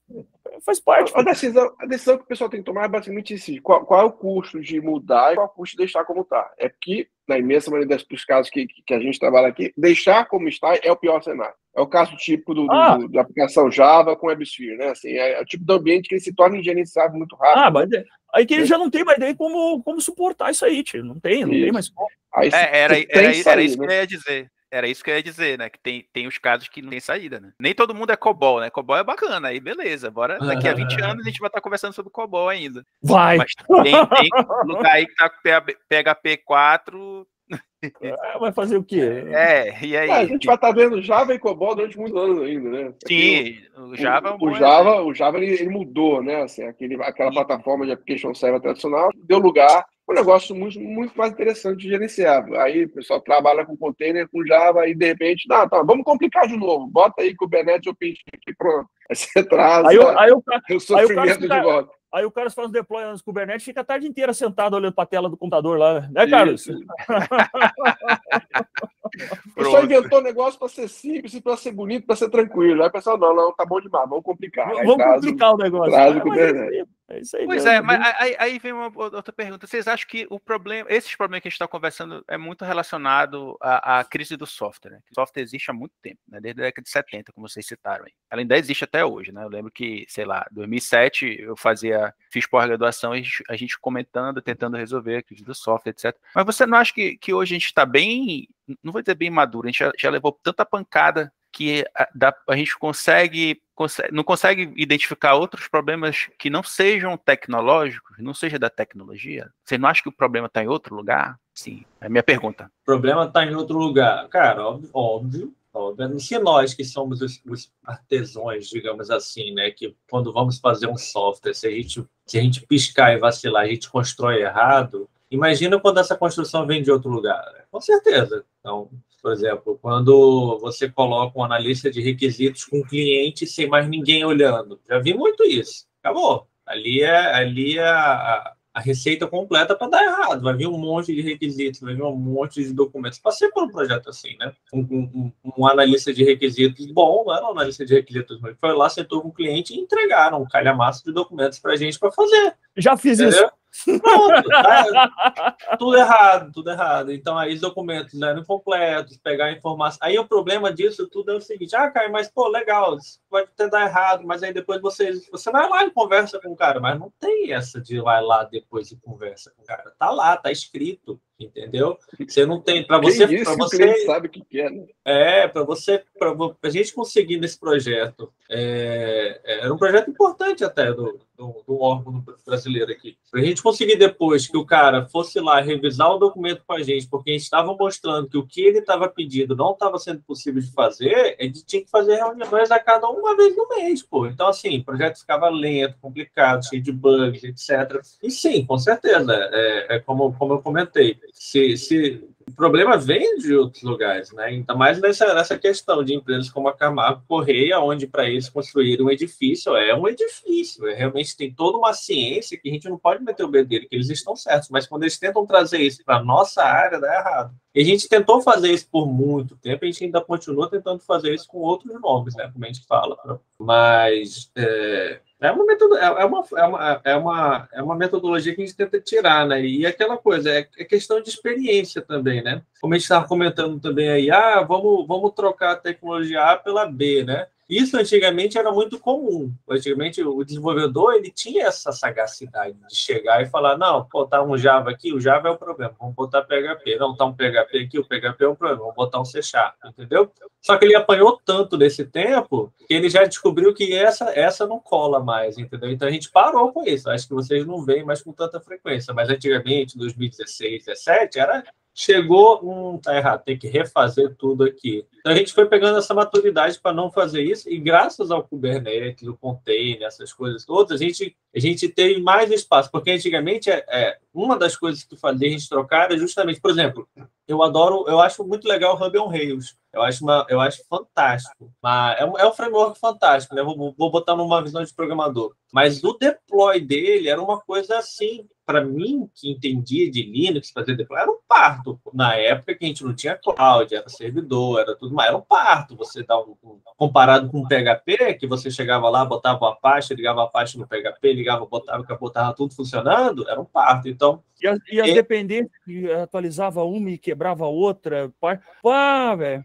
faz parte. A decisão que o pessoal tem que tomar é basicamente isso. Qual é o custo de mudar e qual é o custo de deixar como está? É que, na imensa maioria dos casos que a gente trabalha aqui, deixar como está é o pior cenário. É o caso típico da aplicação Java com WebSphere, né? Assim, é o tipo de ambiente que ele se torna ingerenciável muito rápido. Mas aí que ele já não tem mais ideia como suportar isso aí, tio. Não tem mais como. Era isso que eu ia dizer. Era isso que eu ia dizer, né? Que tem os casos que não tem saída, né? Nem todo mundo é COBOL, né? COBOL é bacana, aí beleza. Bora, daqui a 20 anos a gente vai estar conversando sobre COBOL ainda. Vai! Mas tem lugar aí que tá com PHP 4... vai fazer o quê? E aí? A gente vai estar vendo Java e COBOL durante muitos anos ainda, né? Sim, o Java é um bom o Java ele mudou, né? Assim, aquela plataforma de application server tradicional deu lugar a um negócio muito, muito mais interessante de gerenciar. Aí o pessoal trabalha com container, com Java, e de repente, vamos complicar de novo. Bota aí Kubernetes OpenShift, pronto. Aí você traz o sofrimento de volta. Aí o cara faz um deploy nos Kubernetes e fica a tarde inteira sentado olhando para a tela do computador lá, né, Carlos? O pessoal inventou um negócio para ser simples, para ser bonito, para ser tranquilo. Aí o pessoal, não, tá bom demais, vamos complicar. Vamos complicar o negócio. Traz o Kubernetes. É isso aí. Pois mas aí vem uma outra pergunta. Vocês acham que esses problemas que a gente está conversando é muito relacionado à crise do software, né? O software existe há muito tempo, né? Desde a década de 70, como vocês citaram aí. Ela ainda existe até hoje, né? Eu lembro que, sei lá, 2007 eu fiz pós-graduação e a gente comentando, tentando resolver a crise do software, etc. Mas você não acha que hoje a gente está bem, não vou dizer bem maduro, a gente já levou tanta pancada que a gente não consegue identificar outros problemas que não sejam tecnológicos, não seja da tecnologia? Você não acha que o problema está em outro lugar? Sim, é a minha pergunta. O problema está em outro lugar. Cara, óbvio. Se nós que somos os artesãos, digamos assim, né, que quando vamos fazer um software, se a gente piscar e vacilar, a gente constrói errado, imagina quando essa construção vem de outro lugar. Com certeza. Então, Por exemplo, quando você coloca um analista de requisitos com um cliente sem mais ninguém olhando. Já vi muito isso. Acabou. Ali é a receita completa para dar errado. Vai vir um monte de requisitos, vai vir um monte de documentos. Passei por um projeto assim, né? Um analista de requisitos bom, não era um analista de requisitos, mas foi lá, sentou com o cliente e entregaram um calhamaço de documentos para a gente para fazer. Já fiz Entendeu? isso. Pronto, tá tudo errado, tudo errado. Então, aí os documentos eram incompletos, pegar a informação. Aí o problema disso tudo é o seguinte: Caio, mas pô, legal, isso pode até dar errado, mas aí depois você vai lá e conversa com o cara. Mas não tem essa de vai lá depois e conversa com o cara. Tá lá, tá escrito, entendeu? Você não tem. Para você. Quem disse pra você que o cliente sabe o que quer, né? para a gente conseguir nesse projeto. Era um projeto importante até do órgão brasileiro aqui. Para a gente conseguir depois que o cara fosse lá revisar o documento com a gente, porque a gente estava mostrando que o que ele estava pedindo não estava sendo possível de fazer, a gente tinha que fazer reuniões a cada uma vez no mês, pô. Então, assim, o projeto ficava lento, complicado, cheio de bugs, etc. E sim, com certeza, como eu comentei, o problema vem de outros lugares, né? Ainda mais nessa questão de empresas como a Camargo Correia, onde para eles construir um edifício é um edifício, realmente tem toda uma ciência que a gente não pode meter o bedelho, que eles estão certos, mas quando eles tentam trazer isso para a nossa área, dá errado. E a gente tentou fazer isso por muito tempo, a gente ainda continua tentando fazer isso com outros nomes, né? Como a gente fala. Mas é uma metodologia que a gente tenta tirar, né? E aquela coisa, é questão de experiência também, né? Como a gente estava comentando também aí, vamos trocar a tecnologia A pela B, né? Isso antigamente era muito comum. Antigamente o desenvolvedor ele tinha essa sagacidade de chegar e falar, não, botar um Java aqui, o Java é o problema, vamos botar PHP. Não, tá um PHP aqui, o PHP é o problema, vamos botar um C#, entendeu? Só que ele apanhou tanto nesse tempo que ele já descobriu que essa não cola mais, entendeu? Então a gente parou com isso. Acho que vocês não veem mais com tanta frequência, mas antigamente, 2016, 2017, chegou, tá errado, tem que refazer tudo aqui. Então a gente foi pegando essa maturidade para não fazer isso, e graças ao Kubernetes, o container, essas coisas todas, a gente teve mais espaço, porque antigamente uma das coisas que fazia a gente trocar era justamente, por exemplo, eu acho muito legal o Ruby on Rails. Eu acho fantástico. Mas é um framework fantástico, né? Vou botar numa visão de programador. Mas o deploy dele era uma coisa assim, para mim, que entendia de Linux, fazer deploy, era um parto. Na época que a gente não tinha cloud, era servidor, era tudo mais. Era um parto. Você dá comparado com o PHP, que você chegava lá, botava a Apache, ligava a Apache no PHP, botava tudo funcionando, era um parto. Então, e as dependências que atualizava uma e quebrava a outra. Pá, velho.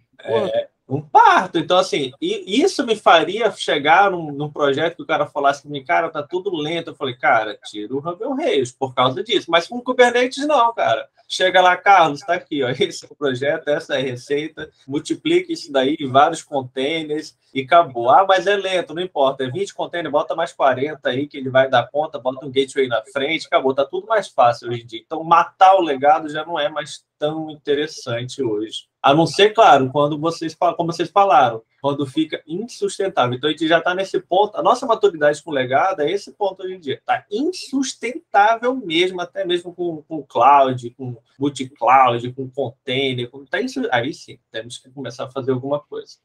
Um parto. Então, assim, e isso me faria chegar num projeto que o cara falasse para mim, cara, tá tudo lento. Eu falei, cara, tira o Ruby on Rails por causa disso. Mas com o Kubernetes, não, cara. Chega lá, Carlos, tá aqui, ó, esse é o projeto, essa é a receita, multiplica isso daí em vários containers e acabou. Mas é lento, não importa, é 20 containers, bota mais 40 aí que ele vai dar conta, bota um gateway na frente, acabou, tá tudo mais fácil hoje em dia. Então, matar o legado já não é mais tão interessante hoje. A não ser, claro, como vocês falaram, quando fica insustentável. Então, a gente já está nesse ponto. A nossa maturidade com o legado é esse ponto hoje em dia. Está insustentável mesmo, até mesmo com cloud, com multi-cloud, com container. Aí sim, temos que começar a fazer alguma coisa.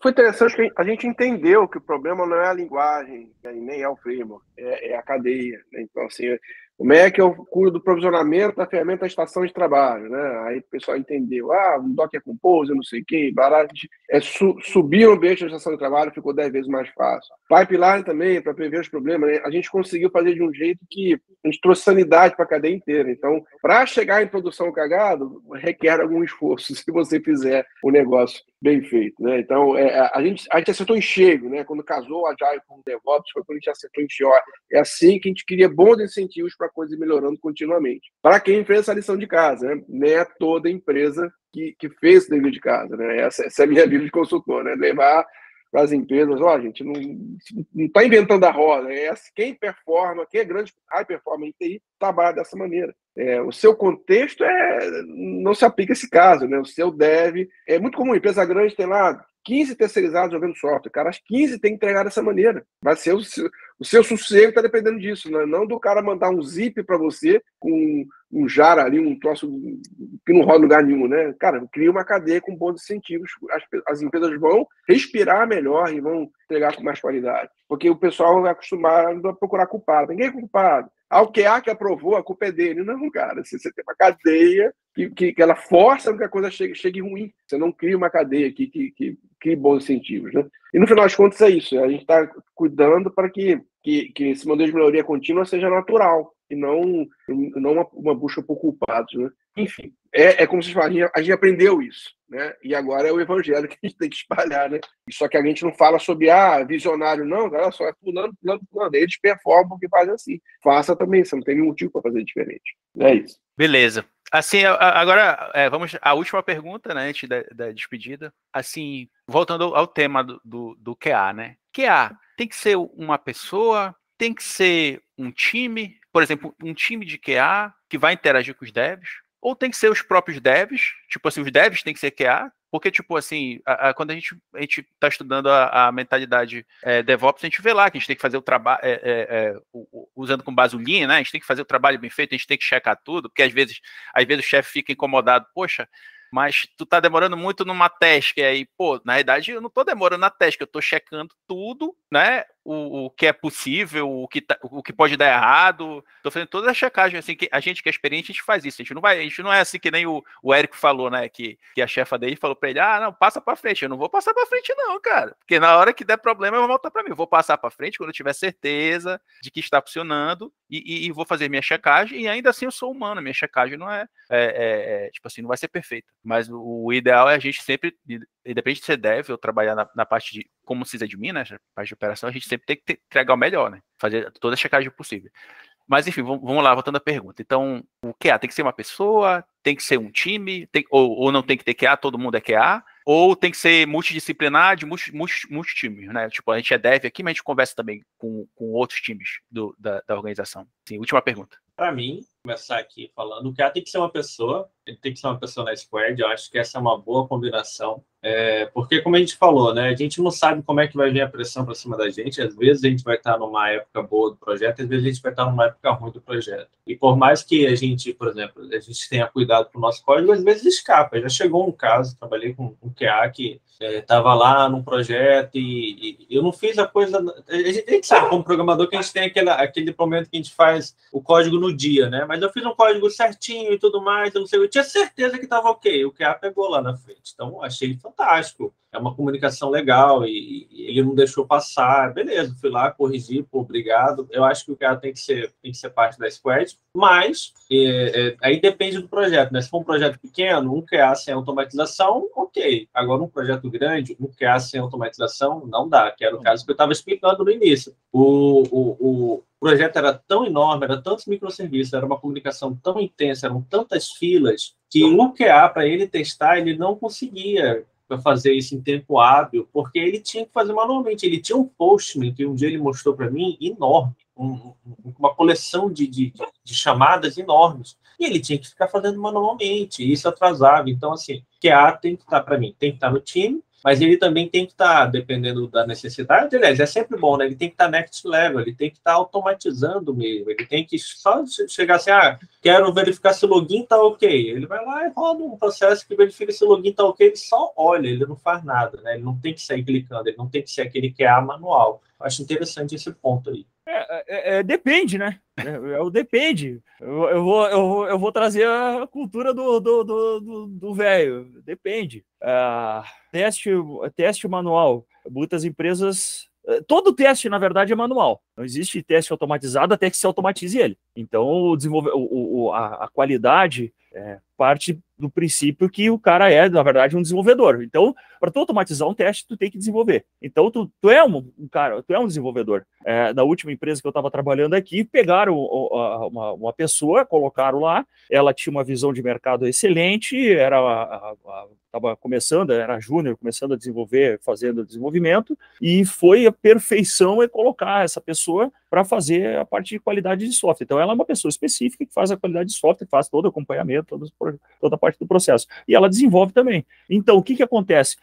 Foi interessante que a gente entendeu que o problema não é a linguagem, nem é o framework, é a cadeia. Né? Então, assim, como é que eu cuido do provisionamento da ferramenta da estação de trabalho, né? Aí o pessoal entendeu, um Docker Compose, não sei o quê, subir o ambiente da estação de trabalho ficou 10 vezes mais fácil. Pipeline também, para prever os problemas, né? A gente conseguiu fazer de um jeito que a gente trouxe sanidade para a cadeia inteira. Então, para chegar em produção cagado, requer algum esforço, se você fizer o negócio bem feito, né? Então, a gente acertou em cheio, né? Quando casou o Agile com o DevOps, foi quando a gente acertou em cheio. É assim que a gente queria bons incentivos para a coisa ir melhorando continuamente. Para quem fez essa lição de casa, né? Nem é toda empresa que fez esse dever de casa, né? Essa é a minha vida de consultor, né? Levar para as empresas, gente, não está inventando a roda, quem performa, quem é grande high performer em TI, trabalha dessa maneira. O seu contexto não se aplica a esse caso, né? O seu deve... É muito comum, empresa grande tem lá 15 terceirizados jogando software, cara, as 15 tem que entregar dessa maneira. Vai ser o seu sossego está dependendo disso, né? Não do cara mandar um zip para você com um jara ali, um troço que não roda em lugar nenhum, né? Cara, cria uma cadeia com bons incentivos. As empresas vão respirar melhor e vão entregar com mais qualidade. Porque o pessoal é acostumado a procurar culpado. Ninguém é culpado. O QA que aprovou, a culpa é dele. Não, cara. Você tem uma cadeia que ela força que a coisa chegue ruim. Você não cria uma cadeia que crie bons incentivos, né? E no final das contas é isso. A gente está cuidando para que esse modelo de melhoria contínua seja natural e não uma busca por culpados, né? Enfim, é como vocês falam, a gente aprendeu isso, né? E agora é o evangelho que a gente tem que espalhar, né? Só que a gente não fala sobre visionário, não, olha só, é fulano. Eles performam porque fazem assim. Faça também, você não tem nenhum motivo para fazer diferente. É isso. Beleza. Assim, agora vamos à última pergunta, né, antes da despedida. Assim, voltando ao tema do QA, né? QA tem que ser uma pessoa, tem que ser um time, por exemplo, um time de QA que vai interagir com os devs, ou tem que ser os próprios devs, tipo assim, os devs tem que ser QA, porque, tipo assim, quando a gente está estudando a mentalidade DevOps, a gente vê lá que a gente tem que fazer o trabalho, usando com base o Lean, né? A gente tem que fazer o trabalho bem feito, a gente tem que checar tudo, porque às vezes o chefe fica incomodado, poxa, mas tu tá demorando muito numa task, e aí, pô, na verdade eu não tô demorando na task, eu tô checando tudo, né, o que é possível, o que pode dar errado, tô fazendo toda a checagem, assim, que a gente que é experiente, a gente faz isso, a gente não é assim que nem o Érico falou, né, que a chefa dele falou pra ele, não, passa pra frente, eu não vou passar pra frente não, cara, porque na hora que der problema eu vou voltar pra mim, eu vou passar pra frente quando eu tiver certeza de que está funcionando e vou fazer minha checagem, e ainda assim eu sou humano, minha checagem não tipo assim, não vai ser perfeita, mas o ideal é a gente sempre, independente de ser dev ou trabalhar na parte de como sysadmin, né, parte de operação, a gente sempre tem que entregar o melhor, né, fazer toda a checagem possível. Mas enfim, vamos lá, voltando à pergunta. Então, o QA tem que ser uma pessoa, tem que ser um time, ou não tem que ter QA, todo mundo é QA, ou tem que ser multidisciplinar de multitime, né? Tipo, a gente é dev aqui, mas a gente conversa também com outros times da organização. Sim, última pergunta. Para mim, começar aqui falando, o QA tem que ser uma pessoa, ele tem que ser uma pessoa na squad, eu acho que essa é uma boa combinação, porque como a gente falou, né, a gente não sabe como é que vai vir a pressão para cima da gente, às vezes a gente vai estar numa época boa do projeto, às vezes a gente vai estar numa época ruim do projeto, e por mais que a gente, por exemplo, a gente tenha cuidado com o nosso código, às vezes escapa. Já chegou um caso, trabalhei com um QA que estava lá num projeto e eu não fiz a coisa... A gente sabe, como programador, que a gente tem aquele momento que a gente faz o código no dia, né? Mas eu fiz um código certinho e tudo mais, eu não sei, eu tinha certeza que estava ok, o QA pegou lá na frente. Então, achei fantástico. É uma comunicação legal e ele não deixou passar. Beleza, fui lá, corrigi, pô, obrigado. Eu acho que o QA tem que ser parte da squad, mas aí depende do projeto, né? Se for um projeto pequeno, um QA sem automatização, ok. Agora, um projeto grande, um QA sem automatização, não dá, que era o caso que eu estava explicando no início. O projeto era tão enorme, era tantos microserviços, era uma comunicação tão intensa, eram tantas filas, que o QA, para ele testar, ele não conseguia fazer isso em tempo hábil, porque ele tinha que fazer manualmente. Ele tinha um Postman, que um dia ele mostrou para mim, enorme, uma coleção de chamadas enormes, e ele tinha que ficar fazendo manualmente, e isso atrasava. Então, assim, QA tem que estar, para mim, tem que estar no time, mas ele também tem que estar, dependendo da necessidade, aliás, é sempre bom, né? Ele tem que estar next level, ele tem que estar automatizando mesmo, ele tem que só chegar assim, quero verificar se o login está ok. Ele vai lá e roda um processo que verifica se o login está ok, ele só olha, ele não faz nada, né? Ele não tem que sair clicando, ele não tem que ser aquele QA manual. Eu acho interessante esse ponto aí. Depende, né? Depende. Eu vou trazer a cultura do velho. Depende. Teste manual. Muitas empresas... Todo teste, na verdade, é manual. Não existe teste automatizado até que se automatize ele. Então, a qualidade parte do princípio que o cara é, na verdade, um desenvolvedor. Então, para tu automatizar um teste, tu tem que desenvolver. Então, tu é um cara, tu é um desenvolvedor. Na última empresa que eu estava trabalhando aqui, pegaram uma pessoa, colocaram lá, ela tinha uma visão de mercado excelente, estava começando, era júnior, começando a desenvolver, fazendo desenvolvimento, e foi a perfeição colocar essa pessoa para fazer a parte de qualidade de software. Então, ela é uma pessoa específica que faz a qualidade de software, que faz todo o acompanhamento, toda a parte do processo. E ela desenvolve também. Então, o que acontece?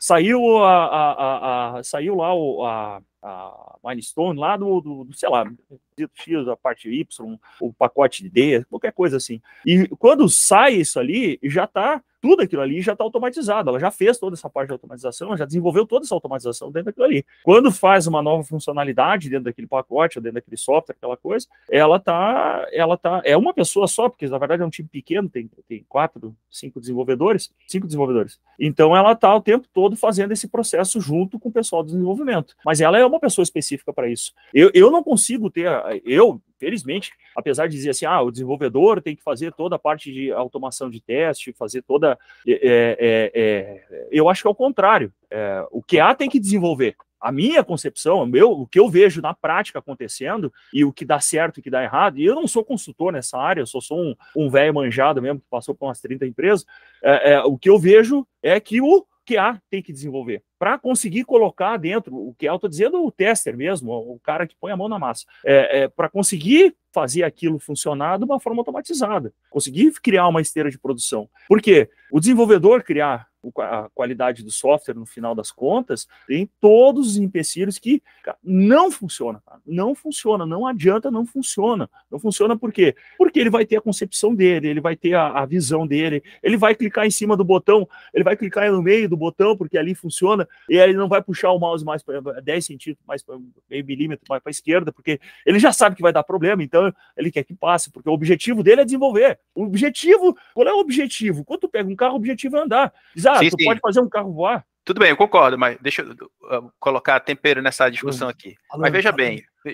saiu saiu lá a Milestone lá do sei lá, X, a parte Y, o pacote D, qualquer coisa assim. E quando sai isso ali, já tá, tudo aquilo ali já está automatizado. Ela já fez toda essa parte de automatização, ela já desenvolveu toda essa automatização dentro daquilo ali. Quando faz uma nova funcionalidade dentro daquele pacote, ou dentro daquele software, aquela coisa, é uma pessoa só, porque na verdade é um time pequeno, tem 5 desenvolvedores. Então ela está o tempo todo fazendo esse processo junto com o pessoal do desenvolvimento. Mas ela é uma pessoa específica para isso. Eu não consigo ter, felizmente, apesar de dizer assim, o desenvolvedor tem que fazer toda a parte de automação de teste, fazer toda... eu acho que é o contrário. O QA tem que desenvolver. A minha concepção, o que eu vejo na prática acontecendo, e o que dá certo e o que dá errado, e eu não sou consultor nessa área, eu sou um velho manjado mesmo, que passou por umas 30 empresas, o que eu vejo é que o QA tem que desenvolver, para conseguir colocar dentro, o QA, eu estou dizendo o tester mesmo, o cara que põe a mão na massa, para conseguir fazer aquilo funcionar de uma forma automatizada, conseguir criar uma esteira de produção. Por quê? O desenvolvedor criar a qualidade do software, no final das contas, tem todos os empecilhos que não funciona, não funciona, não adianta, não funciona. Não funciona por quê? Porque ele vai ter a concepção dele, ele vai ter a visão dele, ele vai clicar em cima do botão, ele vai clicar no meio do botão, porque ali funciona, e aí ele não vai puxar o mouse mais para 10 centímetros, mais para meio milímetro, mais para a esquerda, porque ele já sabe que vai dar problema, então ele quer que passe, porque o objetivo dele é desenvolver. Qual é o objetivo? Quando tu pega um carro, o objetivo é andar. Diz, tu pode fazer um carro voar. Tudo bem, eu concordo, mas deixa eu colocar tempero nessa discussão aqui. Mas veja bem. Por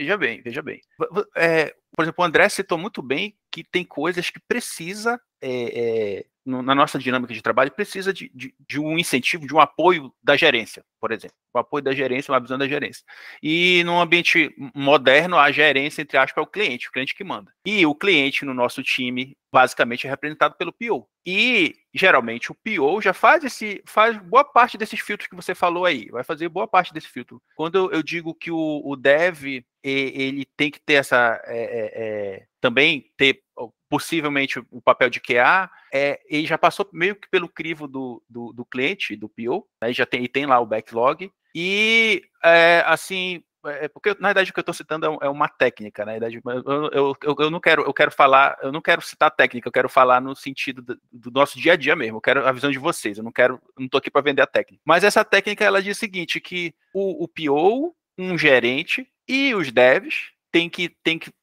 exemplo, o André citou muito bem que tem coisas que precisa, na nossa dinâmica de trabalho, precisa de um incentivo, de um apoio da gerência, por exemplo. O apoio da gerência, uma visão da gerência. E num ambiente moderno, a gerência, entre aspas, é o cliente que manda. E o cliente no nosso time, basicamente, é representado pelo PO. E, geralmente, o PO já faz boa parte desses filtros que você falou aí. Vai fazer boa parte desse filtro. Quando eu digo que o dev, ele tem que ter também ter possivelmente o papel de QA, ele já passou meio que pelo crivo do cliente, do PO, né, e tem lá o backlog, e porque na verdade o que eu estou citando é uma técnica, na verdade eu não quero citar técnica, eu quero falar no sentido do nosso dia a dia mesmo, eu quero a visão de vocês, eu não estou aqui para vender a técnica. Mas essa técnica, ela diz o seguinte, que o PO, um gerente e os devs tem que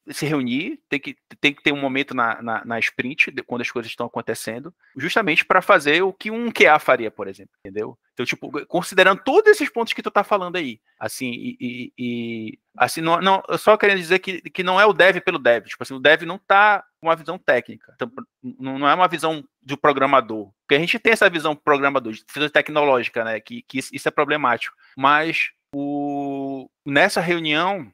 se reunir, tem que ter um momento na sprint, quando as coisas estão acontecendo, justamente para fazer o que um QA faria, por exemplo, entendeu? Então, tipo, considerando todos esses pontos que tu tá falando aí, assim, assim, não, eu só querendo dizer que não é o dev pelo dev, tipo assim, o dev não tá com uma visão técnica, então, não é uma visão do programador, porque a gente tem essa visão programador, visão tecnológica, né, que isso é problemático, mas nessa reunião,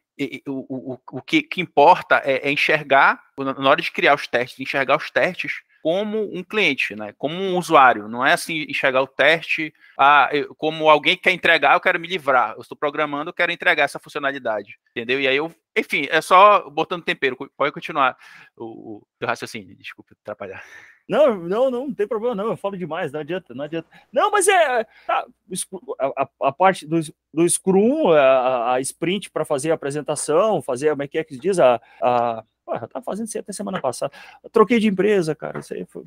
o que importa é enxergar, na hora de criar os testes, enxergar os testes como um cliente, né? Como um usuário. Não é assim enxergar o teste como alguém que quer entregar, eu quero me livrar. Eu estou programando, eu quero entregar essa funcionalidade. Entendeu? E aí enfim, é só botando tempero. Pode continuar o teu raciocínio. Desculpa atrapalhar. Não tem problema, não. Eu falo demais, não adianta. Não, mas a parte do Scrum, a sprint para fazer a apresentação, como é que se diz? Eu tava fazendo isso até semana passada. Eu troquei de empresa, cara. Isso aí foi.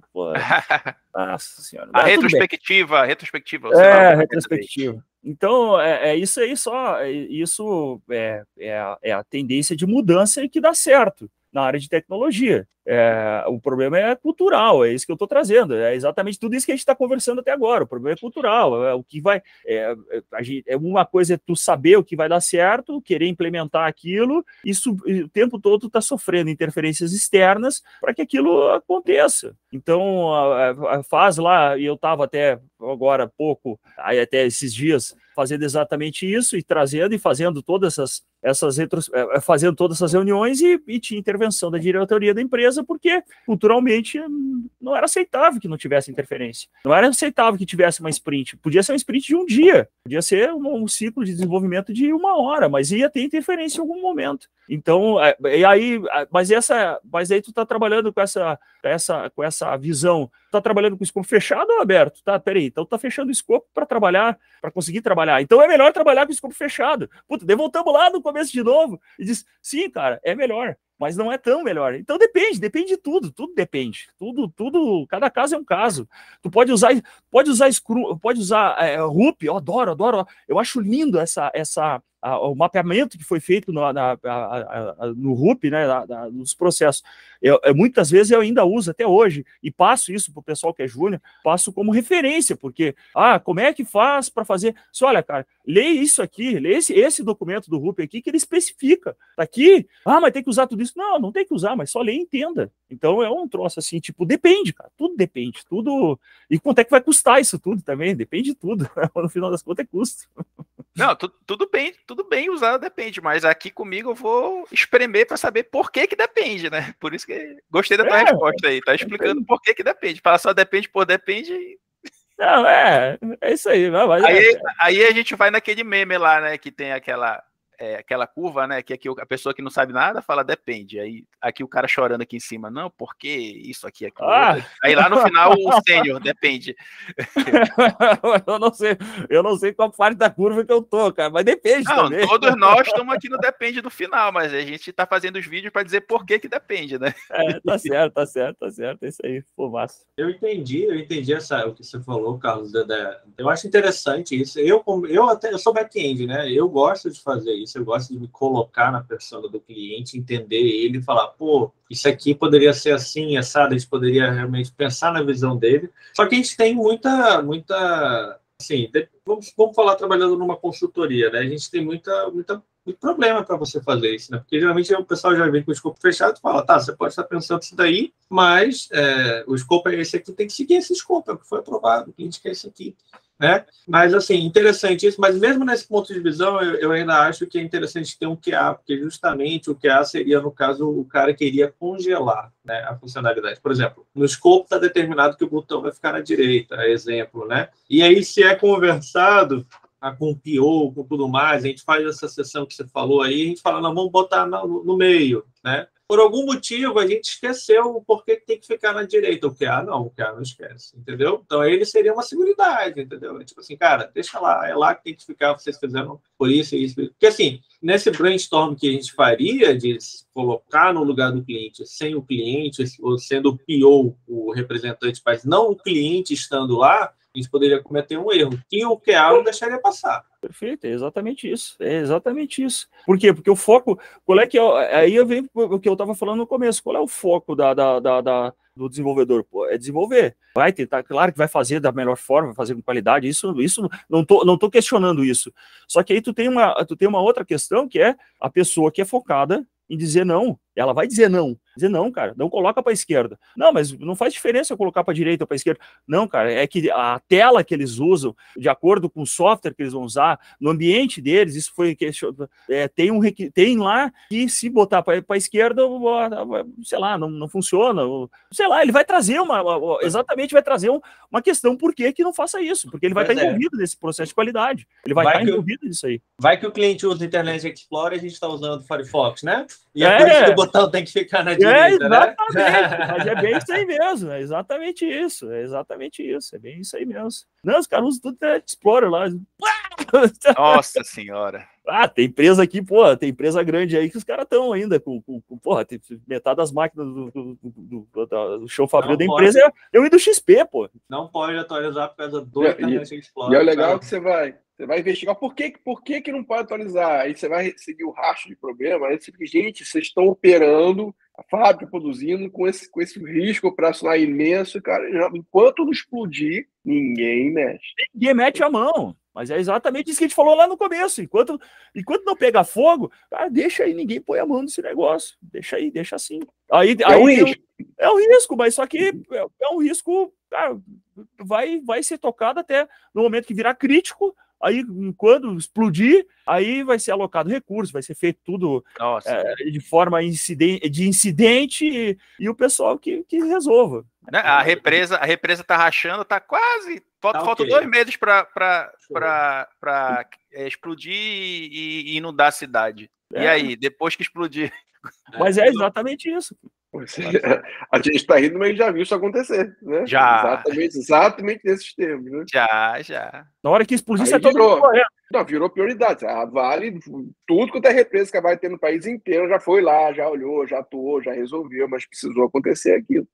Nossa senhora. A retrospectiva. Retrospectiva. Então, isso aí só. Isso é a tendência de mudança e que dá certo na área de tecnologia. O problema é cultural, é isso que eu estou trazendo, é exatamente tudo isso que a gente está conversando até agora. O problema é cultural, o que vai... uma coisa é tu saber o que vai dar certo, querer implementar aquilo, isso o tempo todo está sofrendo interferências externas para que aquilo aconteça. Então, faz lá, e eu estava até agora há pouco, até esses dias, fazendo exatamente isso, e trazendo e fazendo todas fazendo todas essas reuniões e tinha intervenção da diretoria da empresa, porque culturalmente não era aceitável que não tivesse interferência. Não era aceitável que tivesse uma sprint. Podia ser uma sprint de um dia, podia ser um ciclo de desenvolvimento de 1 hora, mas ia ter interferência em algum momento. Então, mas aí tu tá trabalhando com essa visão, tá trabalhando com o escopo fechado ou aberto? Tá, peraí, então tá fechando o escopo para conseguir trabalhar. Então é melhor trabalhar com o escopo fechado. Puta, daí voltamos lá no começo de novo e diz, sim, cara, é melhor, mas não é tão melhor. Então depende de tudo depende. Tudo, cada caso é um caso. Tu pode usar Scrum, pode usar RUP, eu adoro. Eu acho lindo o mapeamento que foi feito no RUP, né, nos processos. Muitas vezes eu ainda uso até hoje e passo isso para o pessoal que é júnior, passo como referência, porque, como é que faz para fazer? Olha, cara, lê isso aqui, lê esse documento do RUP aqui que ele especifica. Tá aqui, mas tem que usar tudo isso. Não tem que usar, mas só lê e entenda. Então é um troço assim, tipo, depende, cara, tudo depende, tudo. E quanto é que vai custar isso tudo também? Depende de tudo. No final das contas é custo. Não, tudo bem usar depende, mas aqui comigo eu vou espremer para saber por que depende, né? Por isso que gostei da tua resposta aí, tá explicando por que depende. Falar só depende por depende. Não, é isso aí. Aí a gente vai naquele meme lá, né, que tem aquela curva, né, que aqui a pessoa que não sabe nada fala depende, aí aqui o cara chorando aqui em cima, não, porque isso aqui, aí lá no final o sênior, depende. eu não sei qual parte da curva que eu tô, cara, mas depende também. Todos nós estamos aqui no depende do final, mas a gente tá fazendo os vídeos para dizer por que depende, né? Tá certo, é isso aí, pô, massa. Eu entendi o que você falou, Carlos, eu acho interessante isso, eu sou back-end, né, eu gosto de fazer isso, eu gosto de me colocar na persona do cliente, entender ele e falar, pô, isso aqui poderia ser assim, assado, a gente poderia realmente pensar na visão dele. Só que a gente tem muita assim, vamos falar trabalhando numa consultoria, né? A gente tem muito problema para você fazer isso, né? Porque geralmente o pessoal já vem com o escopo fechado e fala, tá, você pode estar pensando isso daí, mas o escopo é esse aqui, tem que seguir esse escopo, é o que foi aprovado, o cliente quer isso aqui. Né? Mas, assim, interessante isso, mas mesmo nesse ponto de visão, eu ainda acho que é interessante ter um QA, porque justamente o QA seria, no caso, o cara que iria congelar, né, a funcionalidade. Por exemplo, no escopo está determinado que o botão vai ficar na direita, exemplo, né? E aí, se é conversado com o PO, com tudo mais, a gente faz essa sessão que você falou aí, a gente fala, não, vamos botar no meio, né? Por algum motivo, a gente esqueceu o porquê que tem que ficar na direita. O QA não esquece, entendeu? Então, ele seria uma seguridade, entendeu? Tipo assim, cara, deixa lá, é lá que tem que ficar, vocês fizeram por isso e isso. Porque, assim, nesse brainstorm que a gente faria de colocar no lugar do cliente, sem o cliente, ou sendo o PO, o representante, mas não o cliente estando lá, a gente poderia cometer um erro, que o QA não deixaria passar. Perfeito, é exatamente isso. Por quê? Porque o foco, qual é que é? Aí eu venho o que eu estava falando no começo, qual é o foco do desenvolvedor? Pô, é desenvolver. Vai tentar, claro que vai fazer da melhor forma, vai fazer com qualidade, isso não tô questionando isso. Só que aí tu tem uma outra questão, que é a pessoa que é focada em dizer não. Ela vai dizer não. Dizer não, cara, não coloca para a esquerda. Não, mas não faz diferença eu colocar para a direita ou para a esquerda. Não, cara, é que a tela que eles usam, de acordo com o software que eles vão usar, no ambiente deles, isso foi tem lá que se botar para a esquerda, sei lá, não funciona. Sei lá, ele vai trazer exatamente uma questão por que não faça isso, porque ele vai estar envolvido nesse processo de qualidade. Ele vai estar envolvido nisso aí. Vai que o cliente usa Internet Explorer e a gente está usando o Firefox, né? E por isso que o botão tem que ficar na direita, exatamente, né? Mas é bem isso aí mesmo, é exatamente isso, é bem isso aí mesmo. Não, os caras usam tudo Internet Explorer lá. Nossa senhora. Tem empresa aqui, pô, tem empresa grande aí que os caras estão ainda com porra, tem metade das máquinas do chão fabril da empresa é o Windows XP, pô. Não pode atualizar por causa do Internet Explorer. E é legal que você vai investigar por que não pode atualizar. Aí você vai seguir o rastro de problema. Aí você fica, gente, vocês estão operando, a fábrica produzindo com esse risco operacional imenso, cara. Enquanto não explodir, ninguém mexe. Ninguém mete a mão. Mas é exatamente isso que a gente falou lá no começo. Enquanto não pegar fogo, cara, deixa aí, ninguém põe a mão nesse negócio. Deixa aí, deixa assim. Aí é um risco, mas só que é um risco, cara, vai ser tocado até no momento que virar crítico. aí quando explodir, aí vai ser alocado recurso, vai ser feito tudo de forma de incidente e o pessoal que resolva. Né? A represa tá rachando, tá quase. Faltam 2 meses para explodir e inundar a cidade. E aí, depois que explodir? Mas é exatamente isso. A gente está rindo, mas já viu isso acontecer, né? Já. Exatamente nesses termos, né? Já. Na hora que explodir, você todo mundo correndo. Não, virou prioridade. A Vale, tudo quanto é represa que vai ter no país inteiro, já foi lá, já olhou, já atuou, já resolveu, mas precisou acontecer aquilo.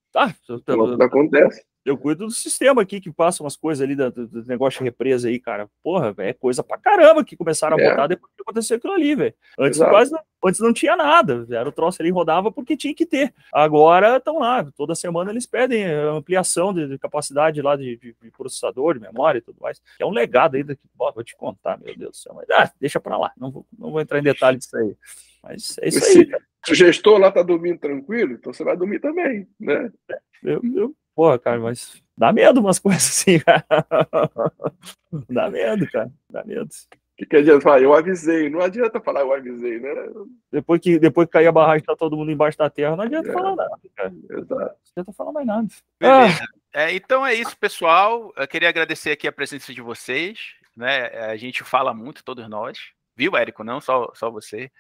Acontece. Eu cuido do sistema aqui, que passa umas coisas ali do negócio de represa aí, cara. Porra, é coisa pra caramba que começaram a botar depois que aconteceu aquilo ali, velho. Antes não tinha nada. Era o troço ali, rodava porque tinha que ter. Agora estão lá. Toda semana eles pedem ampliação de capacidade lá de processador, de memória e tudo mais. É um legado ainda que, vou te contar, meu Deus do céu. Mas, deixa pra lá. Não vou entrar em detalhe disso aí. Mas é isso aí, cara. Se o gestor lá tá dormindo tranquilo, então você vai dormir também, né? Porra, cara, mas dá medo umas coisas assim, cara. Dá medo, cara. Dá medo. O que adianta falar? Eu avisei. Não adianta falar eu avisei, né? Depois que cair a barragem, tá todo mundo embaixo da terra, não adianta falar nada, cara. Exato. Não adianta falar mais nada. Beleza. Então é isso, pessoal. Eu queria agradecer aqui a presença de vocês. Né? A gente fala muito, todos nós. Viu, Érico? Não só você.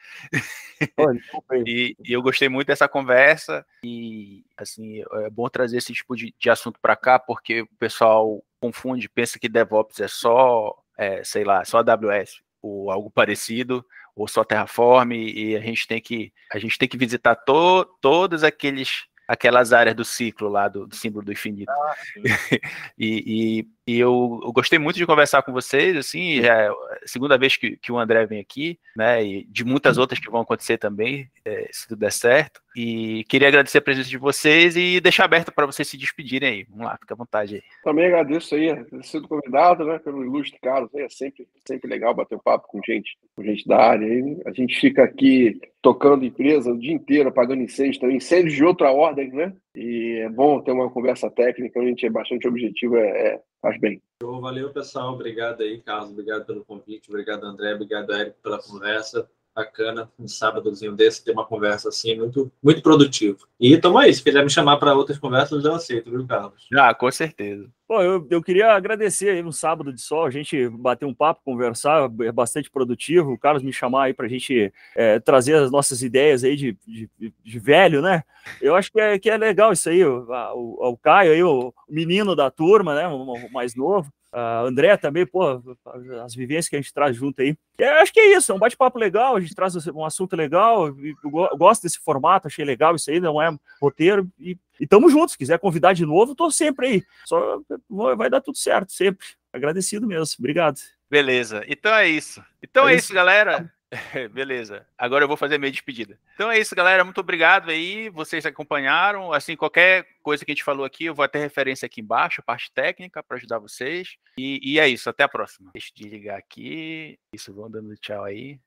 E eu gostei muito dessa conversa e, assim, é bom trazer esse tipo de assunto para cá, porque o pessoal confunde, pensa que DevOps é só, sei lá, só AWS ou algo parecido, ou só Terraform, e a gente tem que visitar todas aquelas áreas do ciclo lá, do símbolo do infinito. E eu gostei muito de conversar com vocês, assim, já é a segunda vez que o André vem aqui, né, e de muitas outras que vão acontecer também, se tudo der certo, e queria agradecer a presença de vocês e deixar aberto para vocês se despedirem aí. Vamos lá, fica à vontade aí. Também agradeço aí ter sido convidado, né, pelo ilustre Carlos, é sempre legal bater um papo com gente da área, aí a gente fica aqui tocando empresa o dia inteiro, apagando incêndios de outra ordem, né, e é bom ter uma conversa técnica, a gente é bastante objetivo, faz bem. Valeu, pessoal. Obrigado aí, Carlos. Obrigado pelo convite. Obrigado, André. Obrigado, Érico, pela conversa. Bacana, um sábadozinho desse, ter uma conversa assim, muito, muito produtivo. E tamo aí, se quiser me chamar para outras conversas, eu aceito, viu, Carlos? Com certeza. Bom, eu queria agradecer aí no sábado de sol, a gente bater um papo, conversar, é bastante produtivo, o Carlos me chamar aí pra gente trazer as nossas ideias aí de velho, né? Eu acho que é legal isso aí, o Caio aí, o menino da turma, né, o mais novo. André também, pô, as vivências que a gente traz junto aí. Acho que é isso, é um bate-papo legal, a gente traz um assunto legal, eu gosto desse formato, achei legal isso aí, não é roteiro, e tamo juntos, se quiser convidar de novo, tô sempre aí, só vai dar tudo certo, sempre. Agradecido mesmo, obrigado. Beleza, então é isso. Então é isso, galera. Beleza, agora eu vou fazer a minha despedida. Então é isso, galera, muito obrigado aí, vocês acompanharam, assim, qualquer coisa que a gente falou aqui, eu vou até referência aqui embaixo, a parte técnica, para ajudar vocês, e é isso, até a próxima. Deixa eu desligar aqui, isso, vão dando tchau aí.